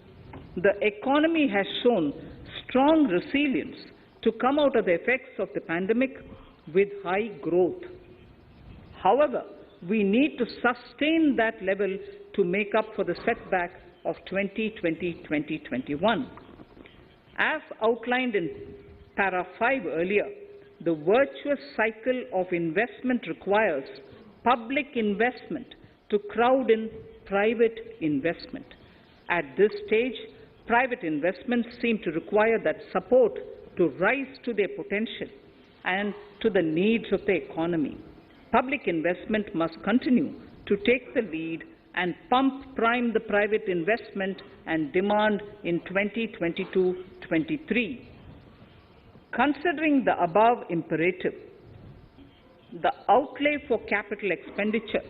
Speaker 1: The economy has shown strong resilience to come out of the effects of the pandemic with high growth. However, we need to sustain that level to make up for the setback of 2020-2021. As outlined in para 5 earlier, the virtuous cycle of investment requires public investment to crowd in private investment. At this stage, private investments seem to require that support to rise to their potential and to the needs of the economy. Public investment must continue to take the lead and prime the private investment and demand in 2022-23. Considering the above imperative, the outlay for capital expenditure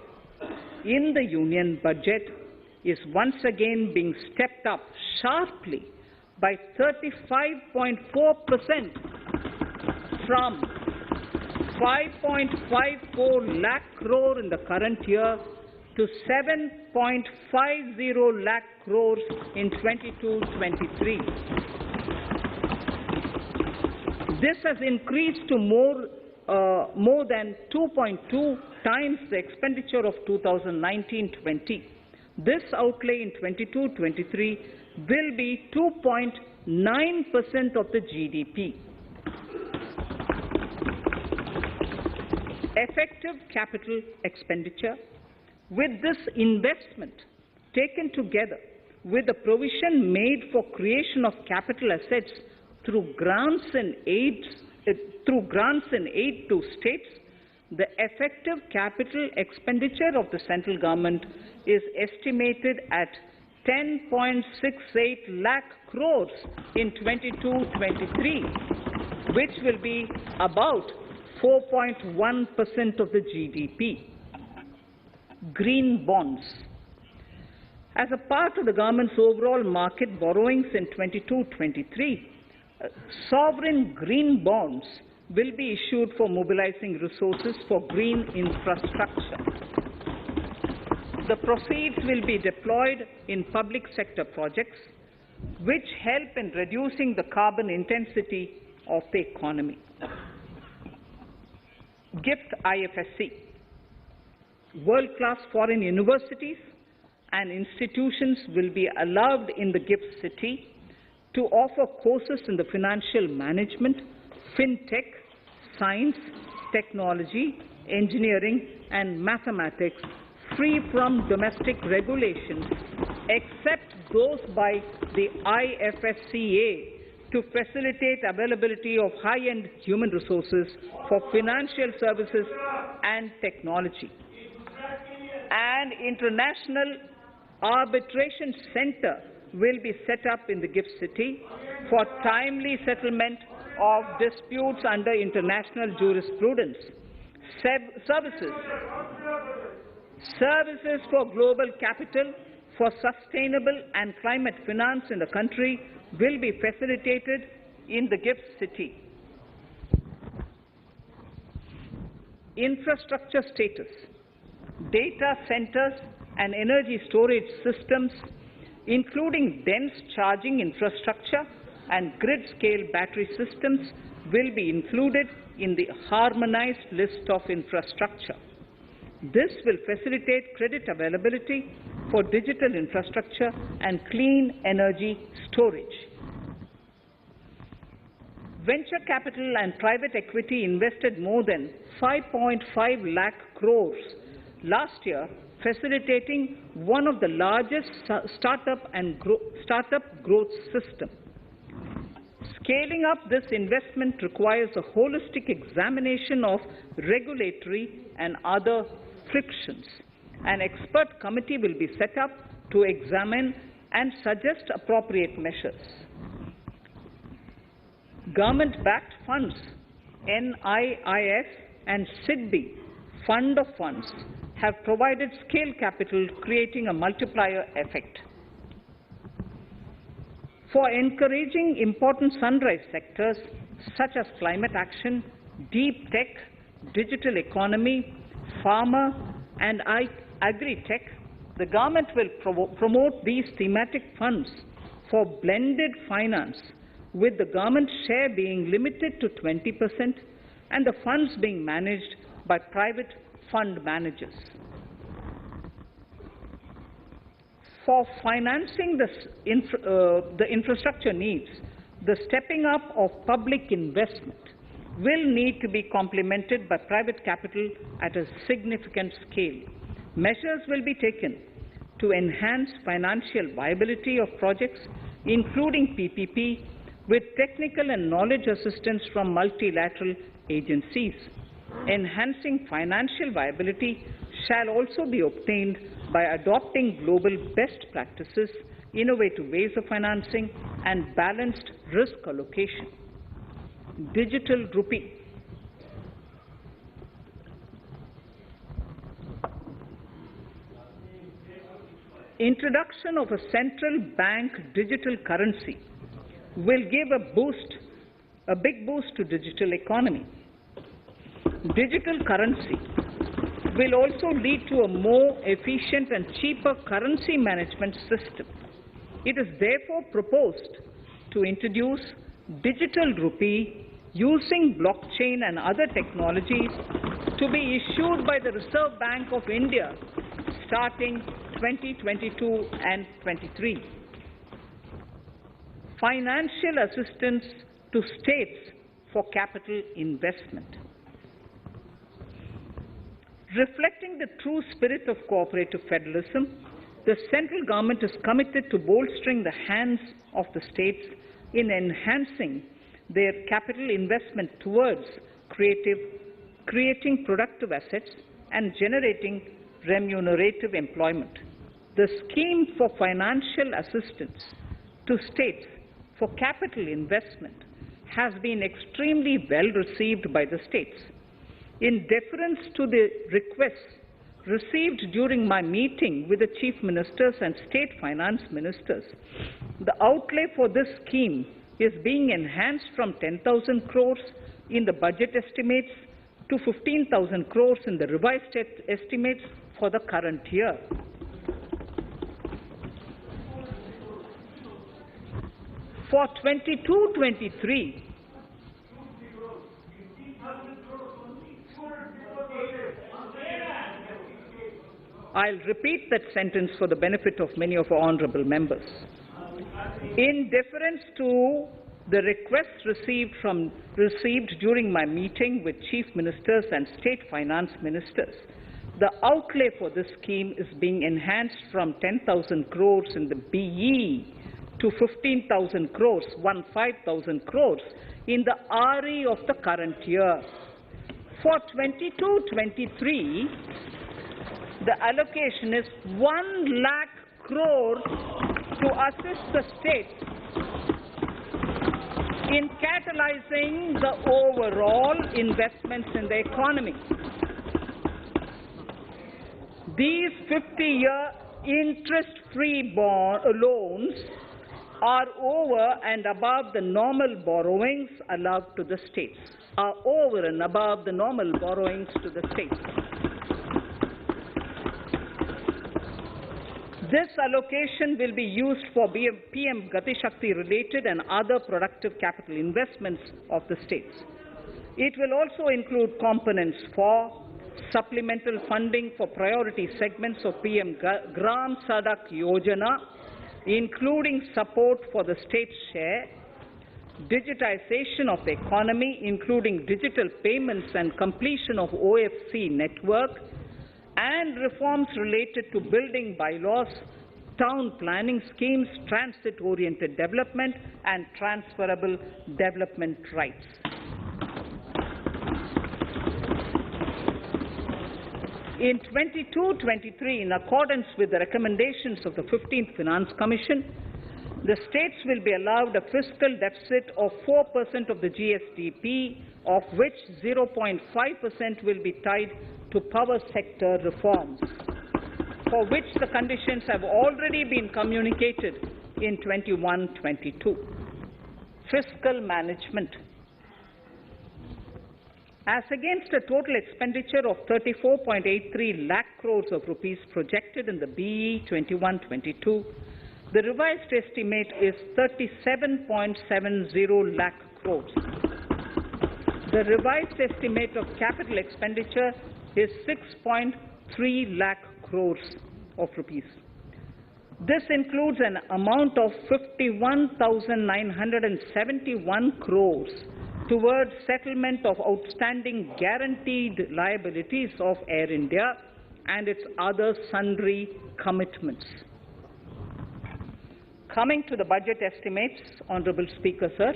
Speaker 1: in the Union budget is once again being stepped up sharply by 35.4% from 5.54 lakh crore in the current year to 7.50 lakh crores in 22-23. This has increased to more than 2.2 times the expenditure of 2019-20. This outlay in 22-23 will be 2.9% of the GDP. Effective capital expenditure. With this investment taken together with the provision made for creation of capital assets through grants and aid to states, the effective capital expenditure of the central government is estimated at 10.68 lakh crores in 22-23, which will be about 4.1% of the GDP. Green bonds. As a part of the government's overall market borrowings in 22-23, sovereign green bonds will be issued for mobilizing resources for green infrastructure. The proceeds will be deployed in public sector projects, which help in reducing the carbon intensity of the economy. GIFT IFSC. World-class foreign universities and institutions will be allowed in the GIFT city to offer courses in the financial management, fintech, science, technology, engineering, and mathematics, free from domestic regulations, except those by the IFSCA, to facilitate availability of high-end human resources for financial services and technology. An international arbitration center will be set up in the GIFT city for timely settlement of disputes under international jurisprudence. Services for global capital for sustainable and climate finance in the country will be facilitated in the GIFT city. Infrastructure status. Data centers and energy storage systems, including dense charging infrastructure and grid-scale battery systems, will be included in the harmonized list of infrastructure. This will facilitate credit availability for digital infrastructure and clean energy storage. Venture capital and private equity invested more than 5.5 lakh crores last year, facilitating one of the largest startup growth system. Scaling up this investment requires a holistic examination of regulatory and other frictions. An expert committee will be set up to examine and suggest appropriate measures. Government-backed funds, NIIF and SIDBI, Fund of Funds, have provided scale capital, creating a multiplier effect. For encouraging important sunrise sectors such as climate action, deep tech, digital economy, pharma, and agri-tech, the government will promote these thematic funds for blended finance, with the government share being limited to 20% and the funds being managed by private fund managers. For financing the infrastructure needs, the stepping up of public investment will need to be complemented by private capital at a significant scale. Measures will be taken to enhance financial viability of projects, including PPP, with technical and knowledge assistance from multilateral agencies. Enhancing financial viability shall also be obtained by adopting global best practices, innovative ways of financing, and balanced risk allocation. Digital rupee. Introduction of a central bank digital currency will give a big boost to digital economy. Digital currency will also lead to a more efficient and cheaper currency management system. It is therefore proposed to introduce digital rupee using blockchain and other technologies to be issued by the Reserve Bank of India starting 2022 and 23. Financial assistance to states for capital investment. Reflecting the true spirit of cooperative federalism, the central government is committed to bolstering the hands of the states in enhancing their capital investment towards creating productive assets and generating remunerative employment. The scheme for financial assistance to states for capital investment has been extremely well received by the states. In deference to the requests received during my meeting with the chief ministers and state finance ministers, the outlay for this scheme is being enhanced from 10,000 crores in the budget estimates to 15,000 crores in the revised estimates for the current year. For 22-23, I'll repeat that sentence for the benefit of many of our honourable members. In deference to the requests received during my meeting with Chief Ministers and State Finance Ministers, the outlay for this scheme is being enhanced from 10,000 crores in the BE to 15,000 crores, 15,000 crores in the RE of the current year. For 22-23, the allocation is 1 lakh crores to assist the states in catalyzing the overall investments in the economy. These 50-year interest-free loans are over and above the normal borrowings allowed to the states, are over and above the normal borrowings to the states. This allocation will be used for PM Gati Shakti related and other productive capital investments of the states. It will also include components for supplemental funding for priority segments of PM Gram Sadak Yojana, including support for the state's share, digitization of the economy, including digital payments and completion of OFC network, and reforms related to building bylaws, town planning schemes, transit-oriented development, and transferable development rights. In 22-23, in accordance with the recommendations of the 15th Finance Commission, the states will be allowed a fiscal deficit of 4% of the GSDP, of which 0.5% will be tied to power sector reforms, for which the conditions have already been communicated in 21-22. Fiscal management. As against a total expenditure of 34.83 lakh crores of rupees projected in the BE 21-22, the revised estimate is 37.70 lakh crores. The revised estimate of capital expenditure is 6.3 lakh crores of rupees. This includes an amount of 51,971 crores towards settlement of outstanding guaranteed liabilities of Air India and its other sundry commitments. Coming to the budget estimates, Honourable Speaker, sir,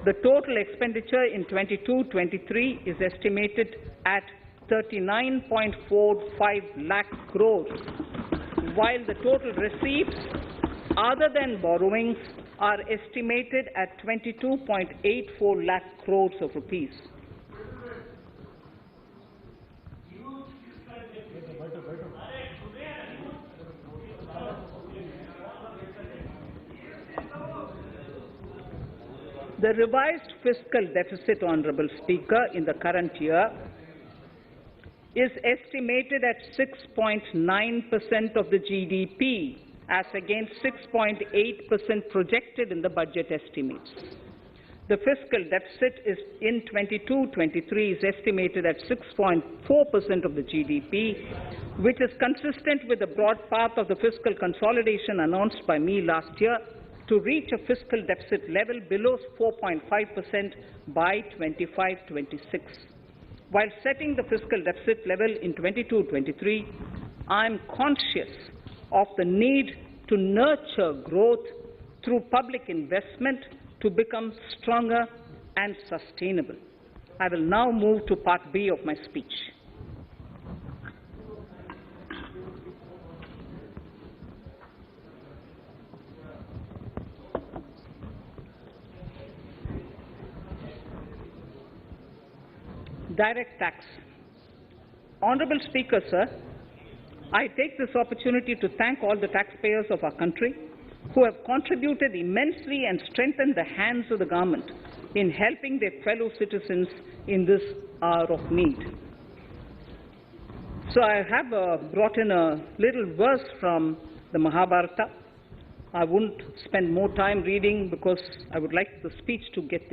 Speaker 1: the total expenditure in 22-23 is estimated at 39.45 lakh crores, while the total receipts other than borrowings are estimated at 22.84 lakh crores of rupees. The revised fiscal deficit, Honourable Speaker, in the current year is estimated at 6.9% of the GDP, as against 6.8% projected in the budget estimates. The fiscal deficit is in 22-23 is estimated at 6.4% of the GDP, which is consistent with the broad path of the fiscal consolidation announced by me last year to reach a fiscal deficit level below 4.5% by 25-26. While setting the fiscal deficit level in 22-23, I am conscious of the need to nurture growth through public investment to become stronger and sustainable. I will now move to Part B of my speech. Direct tax. Honourable Speaker, sir, I take this opportunity to thank all the taxpayers of our country who have contributed immensely and strengthened the hands of the government in helping their fellow citizens in this hour of need. So I have brought in a little verse from the Mahabharata, I won't spend more time reading because I would like the speech to get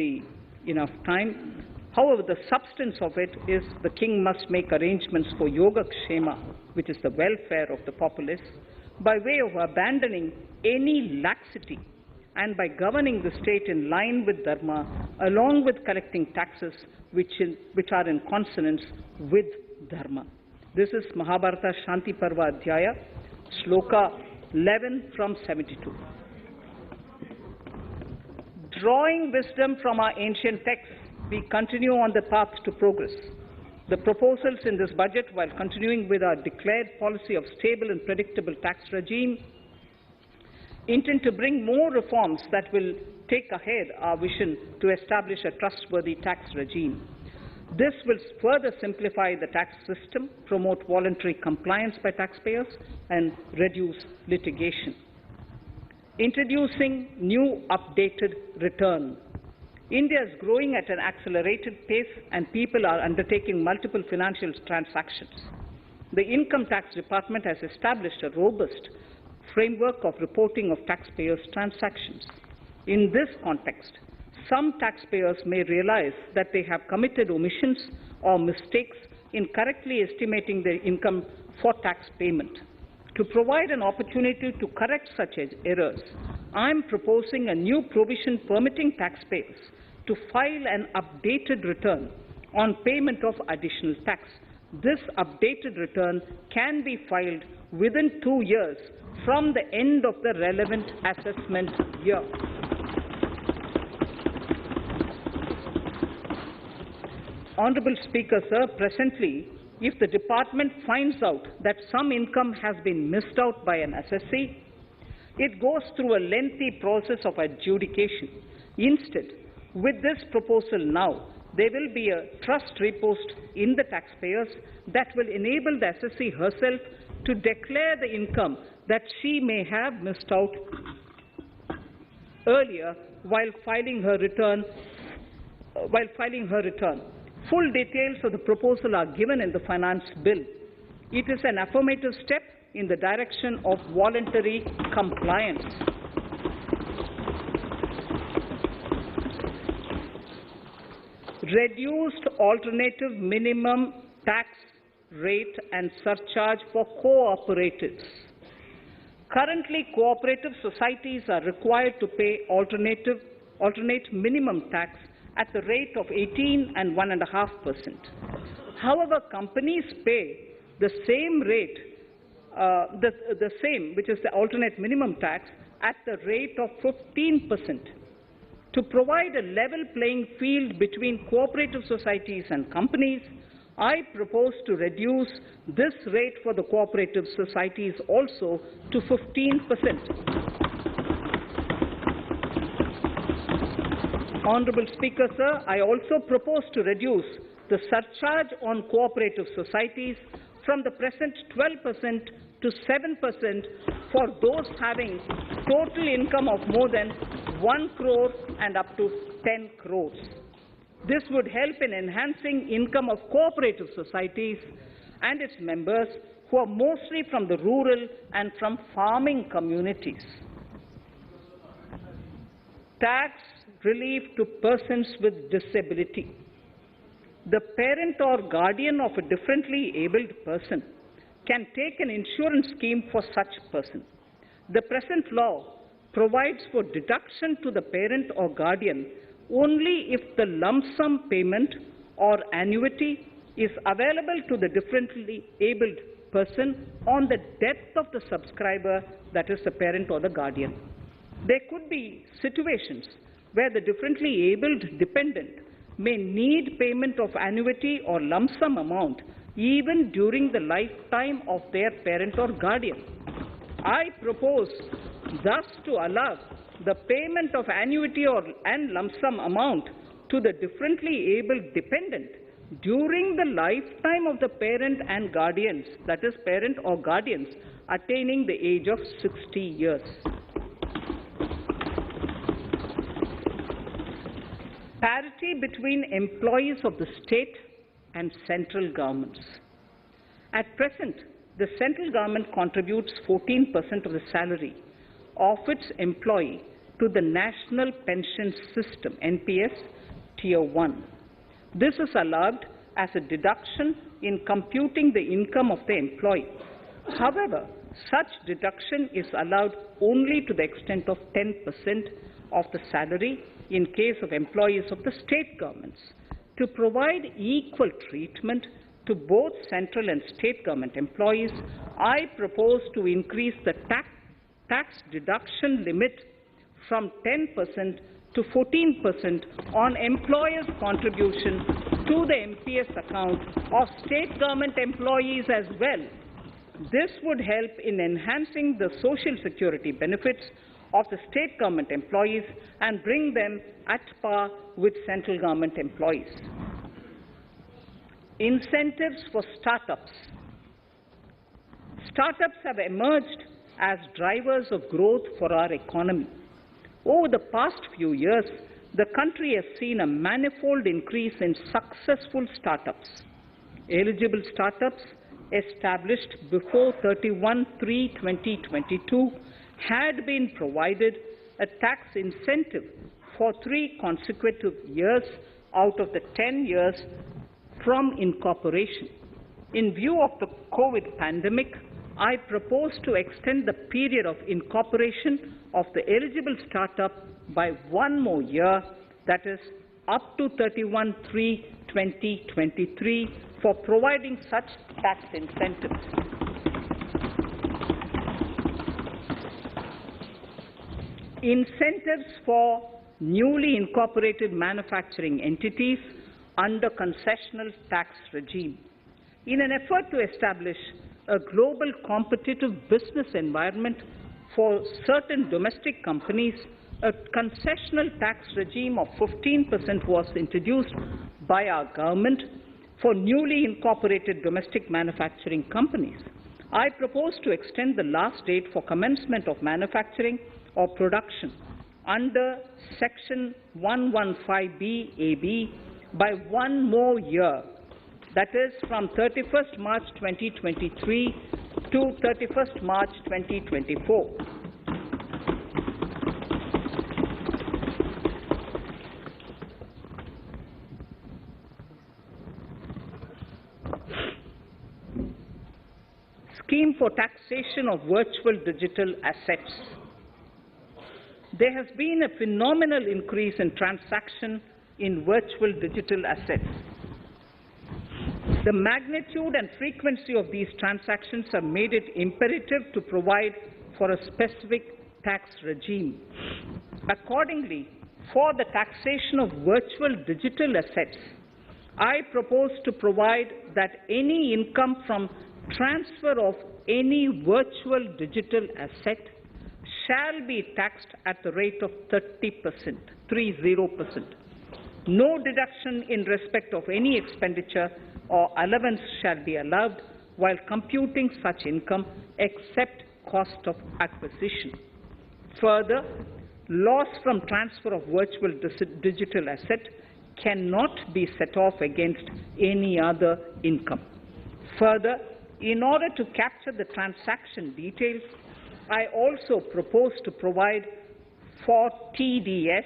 Speaker 1: enough time. However, the substance of it is the king must make arrangements for yogakshema, which is the welfare of the populace, by way of abandoning any laxity and by governing the state in line with dharma, along with collecting taxes which are in consonance with dharma. This is Mahabharata Shanti Parva Adhyaya, Shloka 11 from 72. Drawing wisdom from our ancient texts, we continue on the path to progress. The proposals in this budget, while continuing with our declared policy of stable and predictable tax regime, intend to bring more reforms that will take ahead our vision to establish a trustworthy tax regime. This will further simplify the tax system, promote voluntary compliance by taxpayers, and reduce litigation. Introducing new updated return. India is growing at an accelerated pace and people are undertaking multiple financial transactions. The Income Tax Department has established a robust framework of reporting of taxpayers' transactions. In this context, some taxpayers may realize that they have committed omissions or mistakes in correctly estimating their income for tax payment. To provide an opportunity to correct such errors, I am proposing a new provision permitting taxpayers to file an updated return on payment of additional tax. This updated return can be filed within 2 years from the end of the relevant assessment year. Honourable Speaker, sir, presently, if the department finds out that some income has been missed out by an assessee, it goes through a lengthy process of adjudication. Instead, with this proposal now, there will be a trust repost in the taxpayers that will enable the assessee herself to declare the income that she may have missed out earlier while filing her return. Full details of the proposal are given in the finance bill. It is an affirmative step in the direction of voluntary compliance. Reduced alternative minimum tax rate and surcharge for cooperatives. Currently, cooperative societies are required to pay alternate minimum tax at the rate of 18 and 1.5%. However, companies pay the same rate, the same, which is the alternate minimum tax, at the rate of 15%. To provide a level playing field between cooperative societies and companies, I propose to reduce this rate for the cooperative societies also to 15%. Honourable Speaker, sir, I also propose to reduce the surcharge on cooperative societies from the present 12% to 7% for those having total income of more than 1 crore and up to 10 crores. This would help in enhancing income of cooperative societies and its members who are mostly from the rural and from farming communities. Tax relief to persons with disability. The parent or guardian of a differently abled person can take an insurance scheme for such person. The present law provides for deduction to the parent or guardian only if the lump sum payment or annuity is available to the differently abled person on the death of the subscriber, that is the parent or the guardian. There could be situations where the differently abled dependent may need payment of annuity or lump sum amount even during the lifetime of their parent or guardian. I propose thus to allow the payment of annuity and lump sum amount to the differently abled dependent during the lifetime of the parent and guardians, that is parent or guardians, attaining the age of 60 years. Parity between employees of the state and central governments. At present, the central government contributes 14% of the salary of its employee to the National Pension System, NPS, Tier 1. This is allowed as a deduction in computing the income of the employee. However, such deduction is allowed only to the extent of 10% of the salary in case of employees of the state governments. To provide equal treatment to both central and state government employees, I propose to increase the tax deduction limit from 10% to 14% on employers' contribution to the MPS account of state government employees as well. This would help in enhancing the social security benefits of the state government employees and bring them at par with central government employees. Incentives for startups. Startups have emerged as drivers of growth for our economy. Over the past few years, the country has seen a manifold increase in successful startups. Eligible startups established before 31/3/2022 had been provided a tax incentive for 3 consecutive years out of the 10 years from incorporation. In view of the COVID pandemic, I propose to extend the period of incorporation of the eligible startup by 1 more year, that is, up to 31/3/2023, for providing such tax incentives. Incentives for newly incorporated manufacturing entities under concessional tax regime. In an effort to establish a global competitive business environment for certain domestic companies, a concessional tax regime of 15% was introduced by our government for newly incorporated domestic manufacturing companies. I propose to extend the last date for commencement of manufacturing or production under Section 115B AB by 1 more year, that is from 31st March 2023 to 31st March 2024. Scheme for taxation of virtual digital assets. There has been a phenomenal increase in transaction in virtual digital assets. The magnitude and frequency of these transactions have made it imperative to provide for a specific tax regime. Accordingly, for the taxation of virtual digital assets, I propose to provide that any income from transfer of any virtual digital asset shall be taxed at the rate of 30%, 30%. No deduction in respect of any expenditure or allowance shall be allowed while computing such income except cost of acquisition. Further, loss from transfer of virtual digital asset cannot be set off against any other income. Further, in order to capture the transaction details, I also propose to provide for TDS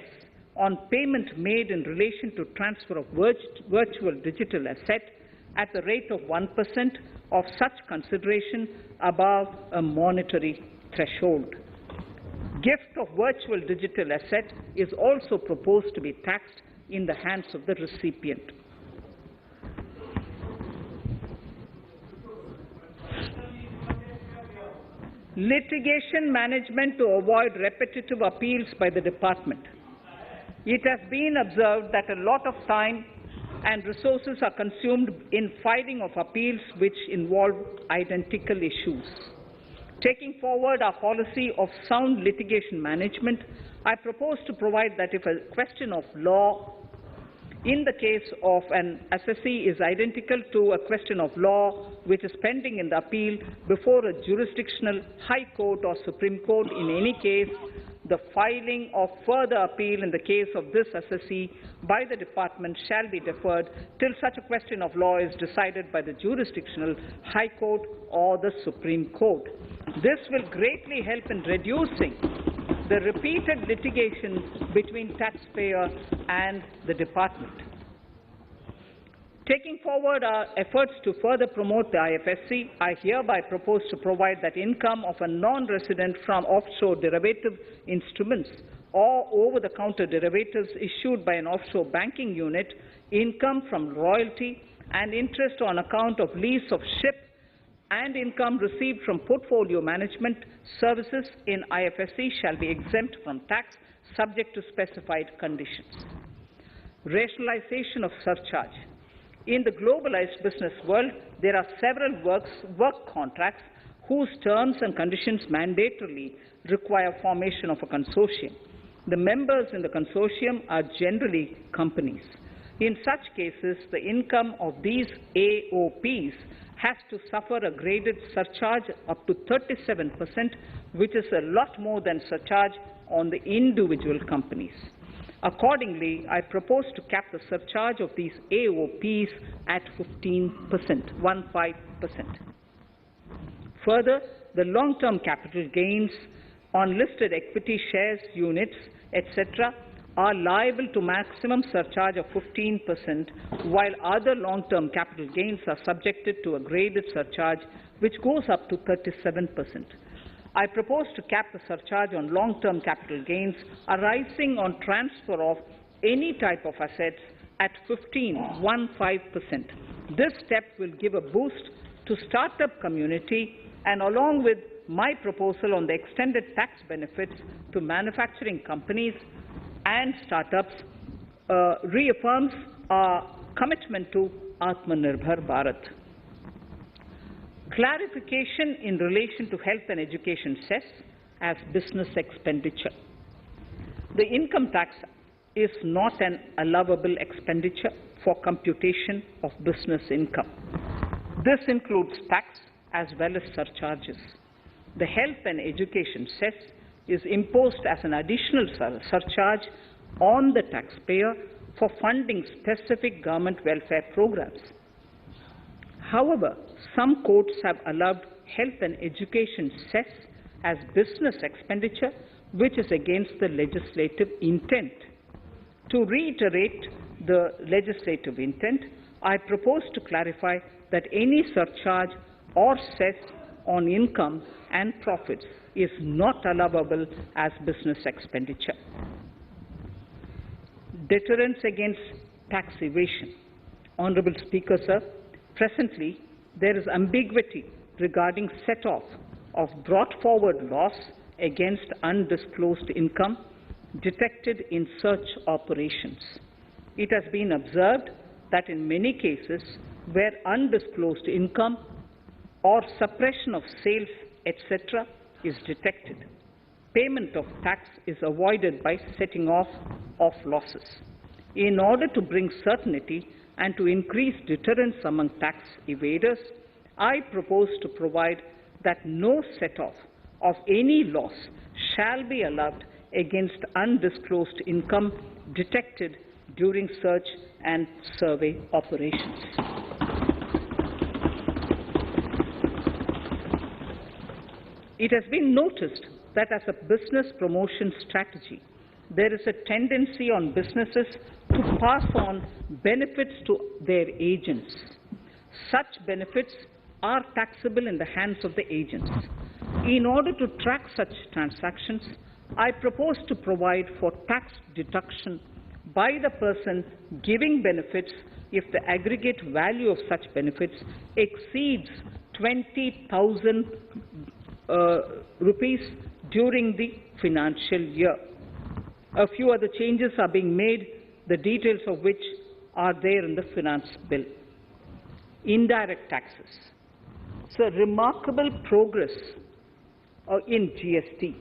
Speaker 1: on payment made in relation to transfer of virtual digital asset at the rate of 1% of such consideration above a monetary threshold. Gift of virtual digital asset is also proposed to be taxed in the hands of the recipient. Litigation management to avoid repetitive appeals by the department. It has been observed that a lot of time and resources are consumed in filing of appeals which involve identical issues. Taking forward our policy of sound litigation management, I propose to provide that if a question of law in the case of an assessee is identical to a question of law which is pending in the appeal before a jurisdictional High Court or Supreme Court, in any case, the filing of further appeal in the case of this assessee by the department shall be deferred till such a question of law is decided by the jurisdictional High Court or the Supreme Court. This will greatly help in reducing the repeated litigation between taxpayer and the department. Taking forward our efforts to further promote the IFSC, I hereby propose to provide that income of a non-resident from offshore derivative instruments or over-the-counter derivatives issued by an offshore banking unit, income from royalty and interest on account of lease of ship, and income received from portfolio management services in IFSC shall be exempt from tax, subject to specified conditions. Rationalization of surcharge. In the globalized business world, there are several work contracts whose terms and conditions mandatorily require formation of a consortium. The members in the consortium are generally companies. In such cases, the income of these AOPs has to suffer a graded surcharge up to 37%, which is a lot more than surcharge on the individual companies. Accordingly, I propose to cap the surcharge of these AOPs at 15%, 15%. Further, the long-term capital gains on listed equity shares, units, etc., are liable to maximum surcharge of 15%, while other long-term capital gains are subjected to a graded surcharge which goes up to 37%. I propose to cap the surcharge on long-term capital gains arising on transfer of any type of assets at 15%. This step will give a boost to startup community, and along with my proposal on the extended tax benefits to manufacturing companies and startups, reaffirms our commitment to Atmanirbhar Bharat. Clarification in relation to health and education cess as business expenditure. The income tax is not an allowable expenditure for computation of business income. This includes tax as well as surcharges. The health and education cess is imposed as an additional surcharge on the taxpayer for funding specific government welfare programs. However, some courts have allowed health and education cess as business expenditure, which is against the legislative intent. To reiterate the legislative intent, I propose to clarify that any surcharge or cess on income and profits is not allowable as business expenditure. Deterrence against tax evasion. Honourable Speaker, sir, presently there is ambiguity regarding set-off of brought forward loss against undisclosed income detected in search operations. It has been observed that in many cases where undisclosed income or suppression of sales, etc., is detected, payment of tax is avoided by setting off of losses. In order to bring certainty and to increase deterrence among tax evaders, I propose to provide that no set-off of any loss shall be allowed against undisclosed income detected during search and survey operations. It has been noticed that as a business promotion strategy, there is a tendency on businesses to pass on benefits to their agents. Such benefits are taxable in the hands of the agents. In order to track such transactions, I propose to provide for tax deduction by the person giving benefits if the aggregate value of such benefits exceeds 20,000 rupees during the financial year. A few other changes are being made, the details of which are there in the finance bill. Indirect taxes. So remarkable progress in GST.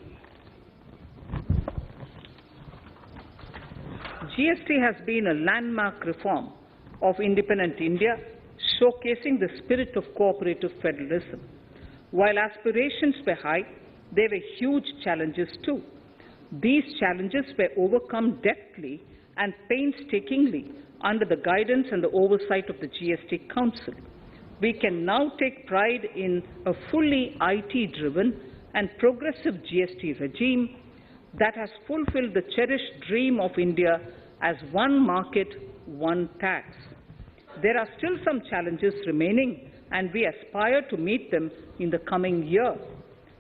Speaker 1: GST has been a landmark reform of independent India, showcasing the spirit of cooperative federalism. While aspirations were high, there were huge challenges too. These challenges were overcome deftly and painstakingly under the guidance and the oversight of the GST Council. we can now take pride in a fully IT-driven and progressive GST regime that has fulfilled the cherished dream of India as one market, one tax. There are still some challenges remaining, and we aspire to meet them in the coming year.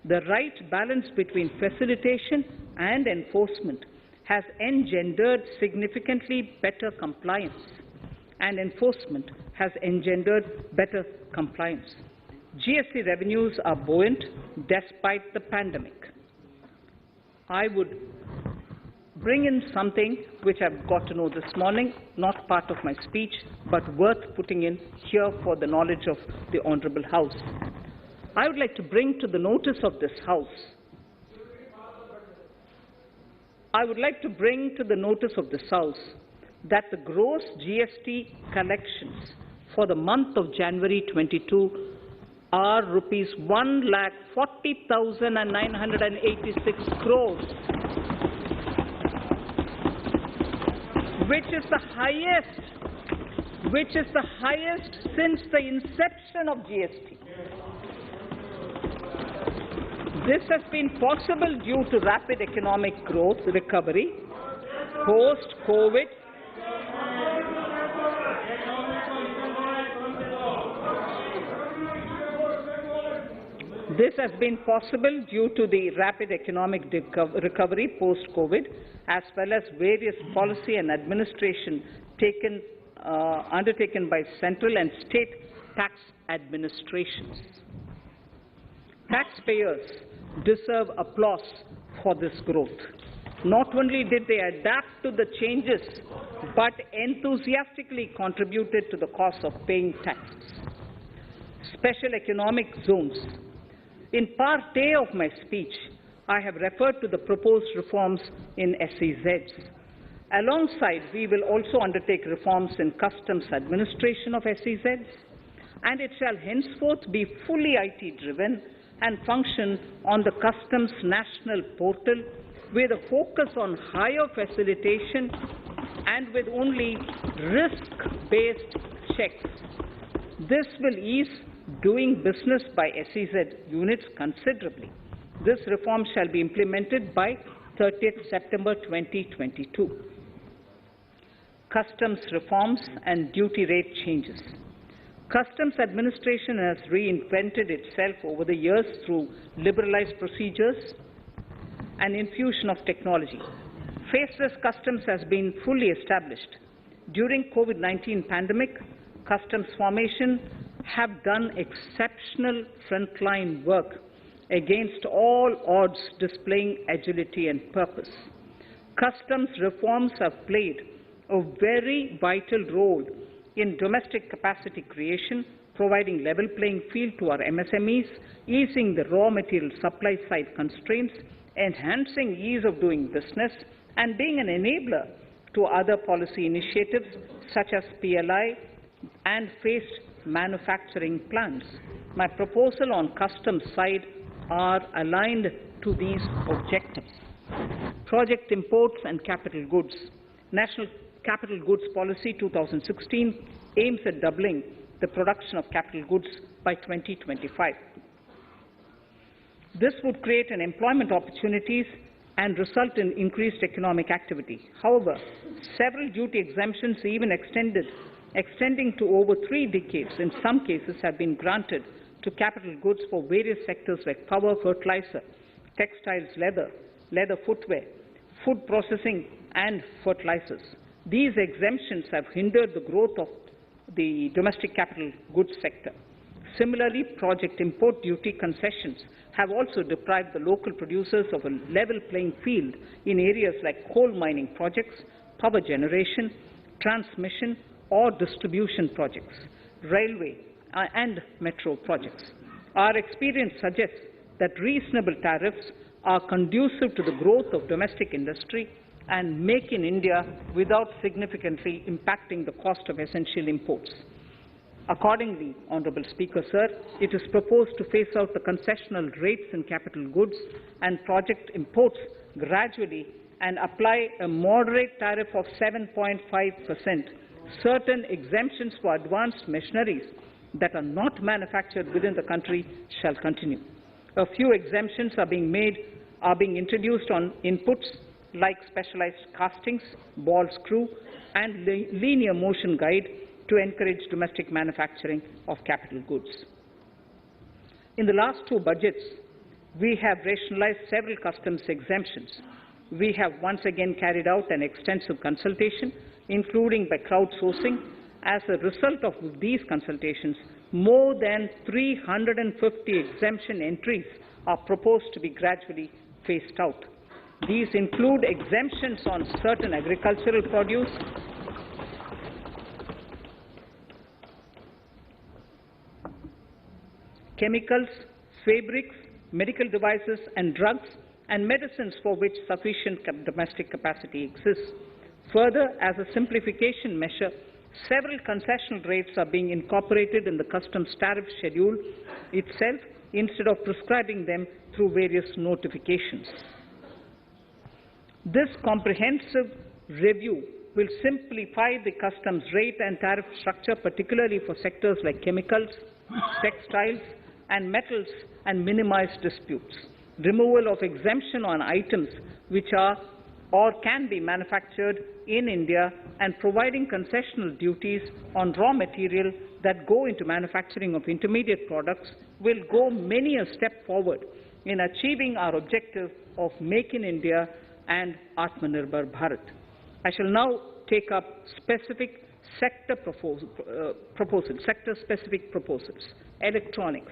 Speaker 1: The right balance between facilitation and enforcement has engendered significantly better compliance, and enforcement has engendered better compliance. GST revenues are buoyant despite the pandemic. I would bring in something which I've got to know this morning, not part of my speech, but worth putting in here for the knowledge of the Honourable House. I would like to bring to the notice of this House that the gross GST collections for the month of January 22 are rupees 1,40,986 crores, which is the highest since the inception of GST. This has been possible due to rapid economic growth, recovery, post-COVID, This has been possible due to the rapid economic recovery post-COVID, as well as various policy and administration undertaken by central and state tax administrations. Taxpayers deserve applause for this growth. Not only did they adapt to the changes, but enthusiastically contributed to the cost of paying taxes. Special economic zones. In part A of my speech, I have referred to the proposed reforms in SEZs. Alongside, we will also undertake reforms in customs administration of SEZs, and it shall henceforth be fully IT-driven and function on the Customs National Portal with a focus on higher facilitation and with only risk-based checks. This will ease doing business by SEZ units considerably. This reform shall be implemented by 30th September 2022. Customs reforms and duty rate changes. Customs administration has reinvented itself over the years through liberalized procedures and infusion of technology. Faceless customs has been fully established. During COVID-19 pandemic, customs formation have done exceptional frontline work against all odds, displaying agility and purpose. Customs reforms have played a very vital role in domestic capacity creation, providing level playing field to our MSMEs, easing the raw material supply side constraints, enhancing ease of doing business, and being an enabler to other policy initiatives such as PLI and phased manufacturing plans. My proposal on customs side are aligned to these objectives. Project imports and capital goods. National Capital Goods Policy 2016 aims at doubling the production of capital goods by 2025. This would create an employment opportunities and result in increased economic activity. However, several duty exemptions, even extending to over 3 decades, in some cases have been granted to capital goods for various sectors like power, fertilizer, textiles, leather footwear, food processing, and fertilizers. These exemptions have hindered the growth of the domestic capital goods sector. Similarly, project import duty concessions have also deprived the local producers of a level playing field in areas like coal mining projects, power generation, transmission or distribution projects, railway and metro projects. Our experience suggests that reasonable tariffs are conducive to the growth of domestic industry and make in India without significantly impacting the cost of essential imports. Accordingly, Honourable Speaker, Sir, it is proposed to phase out the concessional rates in capital goods and project imports gradually and apply a moderate tariff of 7.5%, certain exemptions for advanced machineries that are not manufactured within the country shall continue. A few exemptions are being introduced on inputs like specialized castings, ball screw, and linear motion guide to encourage domestic manufacturing of capital goods. In the last two budgets, we have rationalized several customs exemptions. We have once again carried out an extensive consultation, including by crowdsourcing. As a result of these consultations, more than 350 exemption entries are proposed to be gradually phased out. These include exemptions on certain agricultural produce, chemicals, fabrics, medical devices and drugs, and medicines for which sufficient domestic capacity exists. Further, as a simplification measure, several concessional rates are being incorporated in the customs tariff schedule itself instead of prescribing them through various notifications. This comprehensive review will simplify the customs rate and tariff structure, particularly for sectors like chemicals, textiles, and metals, and minimize disputes. Removal of exemption on items which are or can be manufactured in India, and providing concessional duties on raw material that go into manufacturing of intermediate products will go many a step forward in achieving our objective of Make in India and Atmanirbhar Bharat. I shall now take up specific sector-specific proposals. Electronics.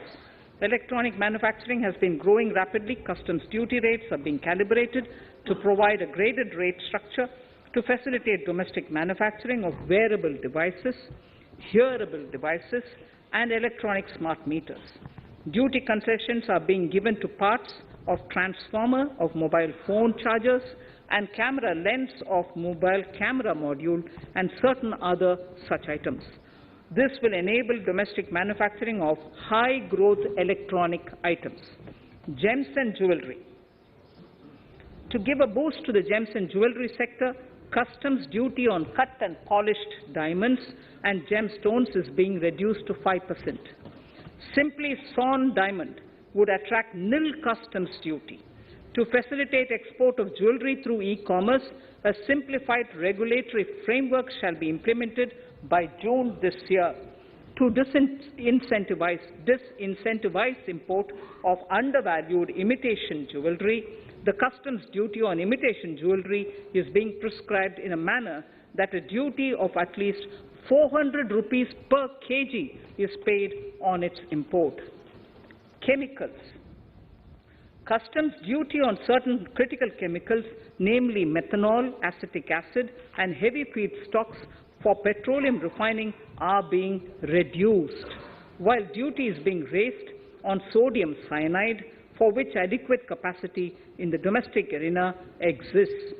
Speaker 1: Electronic manufacturing has been growing rapidly. Customs duty rates are being calibrated to provide a graded rate structure to facilitate domestic manufacturing of wearable devices, hearable devices, and electronic smart meters. Duty concessions are being given to parts of transformer of mobile phone chargers and camera lens of mobile camera module and certain other such items. This will enable domestic manufacturing of high-growth electronic items. Gems and jewelry. To give a boost to the gems and jewelry sector, customs duty on cut and polished diamonds and gemstones is being reduced to 5%. Simply sawn diamond would attract nil customs duty. To facilitate export of jewelry through e-commerce, a simplified regulatory framework shall be implemented by June this year to disincentivize import of undervalued imitation jewelry. The customs duty on imitation jewelry is being prescribed in a manner that a duty of at least 400 rupees per kg is paid on its import. Chemicals. Customs duty on certain critical chemicals, namely methanol, acetic acid, and heavy feedstocks for petroleum refining are being reduced, while duty is being raised on sodium cyanide, for which adequate capacity in the domestic arena exists.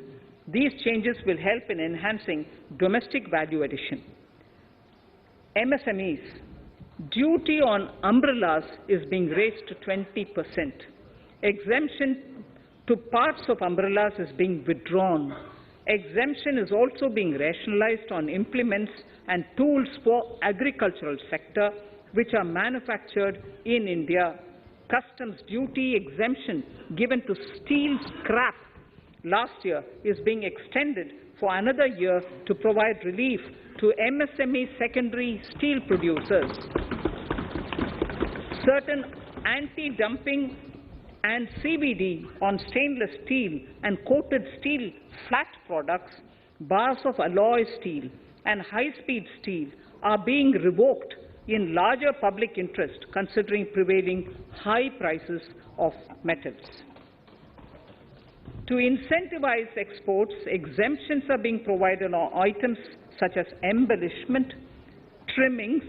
Speaker 1: These changes will help in enhancing domestic value addition. MSMEs. Duty on umbrellas is being raised to 20%. Exemption to parts of umbrellas is being withdrawn. Exemption is also being rationalized on implements and tools for agricultural sector which are manufactured in India. Customs duty exemption given to steel scrap last year is being extended for another year to provide relief to MSME secondary steel producers. Certain anti-dumping and CVD on stainless steel and coated steel flat products, bars of alloy steel and high-speed steel are being revoked in larger public interest considering prevailing high prices of metals. To incentivize exports, exemptions are being provided on items such as embellishment, trimmings,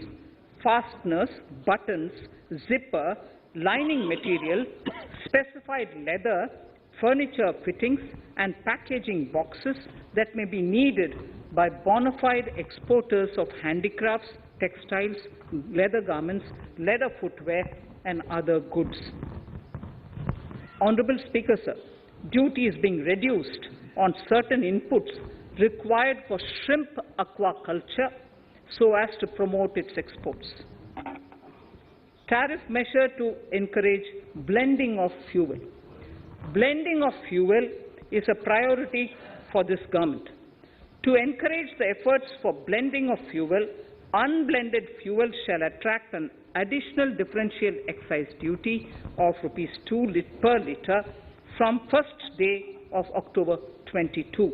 Speaker 1: fasteners, buttons, zipper, lining material, specified leather, furniture fittings, and packaging boxes that may be needed by bona fide exporters of handicrafts, textiles, leather garments, leather footwear, and other goods. Honourable Speaker, sir, duty is being reduced on certain inputs required for shrimp aquaculture so as to promote its exports. tariff measure to encourage blending of fuel. Blending of fuel is a priority for this government. To encourage the efforts for blending of fuel, unblended fuel shall attract an additional differential excise duty of ₹2 per litre from first day of October 22.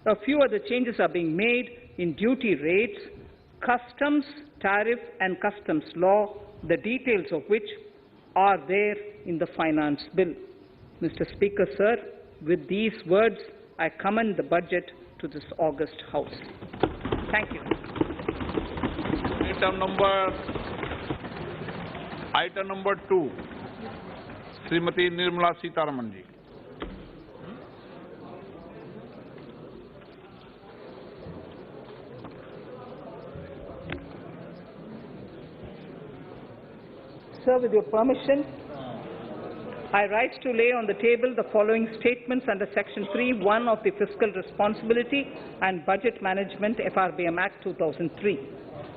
Speaker 1: A few other changes are being made in duty rates, customs, tariff and customs law, the details of which are there in the finance bill. Mr. Speaker, sir, with these words, I commend the budget to this august House. Thank you.
Speaker 2: Item number 2, Srimati Nirmala Sitharaman ji.
Speaker 1: Sir, with your permission, I rise to lay on the table the following statements under Section 3(1) of the Fiscal Responsibility and Budget Management FRBM Act 2003,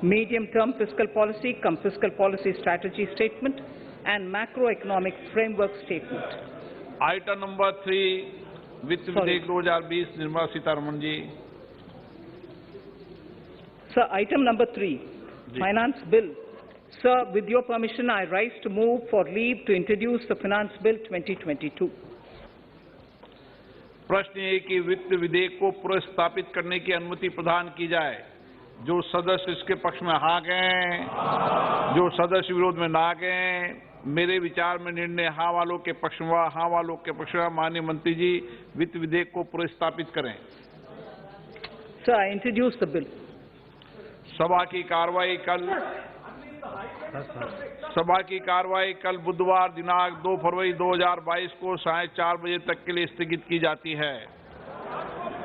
Speaker 1: Medium-Term Fiscal Policy cum Fiscal Policy Strategy Statement and Macroeconomic Framework Statement.
Speaker 2: Item number 3, Vitt Videk 2020, Nirmala Sitharaman ji.
Speaker 1: Sir, item number 3, Finance Bill. Sir, with your permission, I rise to move for leave to introduce the Finance Bill 2022.
Speaker 2: प्रश्न ये कि वित्त विधेयक को पुनर्स्थापित करने की अनुमति प्रदान की जाए। जो सदस्य इसके पक्ष में हाँ कहें, जो सदस्य विरोध में ना कहें, मेरे विचार में निर्णय हाँ वालों के पक्ष में, हाँ वालों के पक्ष में। माननीय मंत्री जी, वित्त विधेयक को पुनर्स्थापित करें।
Speaker 1: Sir, I introduce the bill.
Speaker 2: सभा की कार्रवाई कल बुधवार दिनांक 2 फरवरी 2022 को 4:30 बजे तक के लिए स्थगित की जाती है।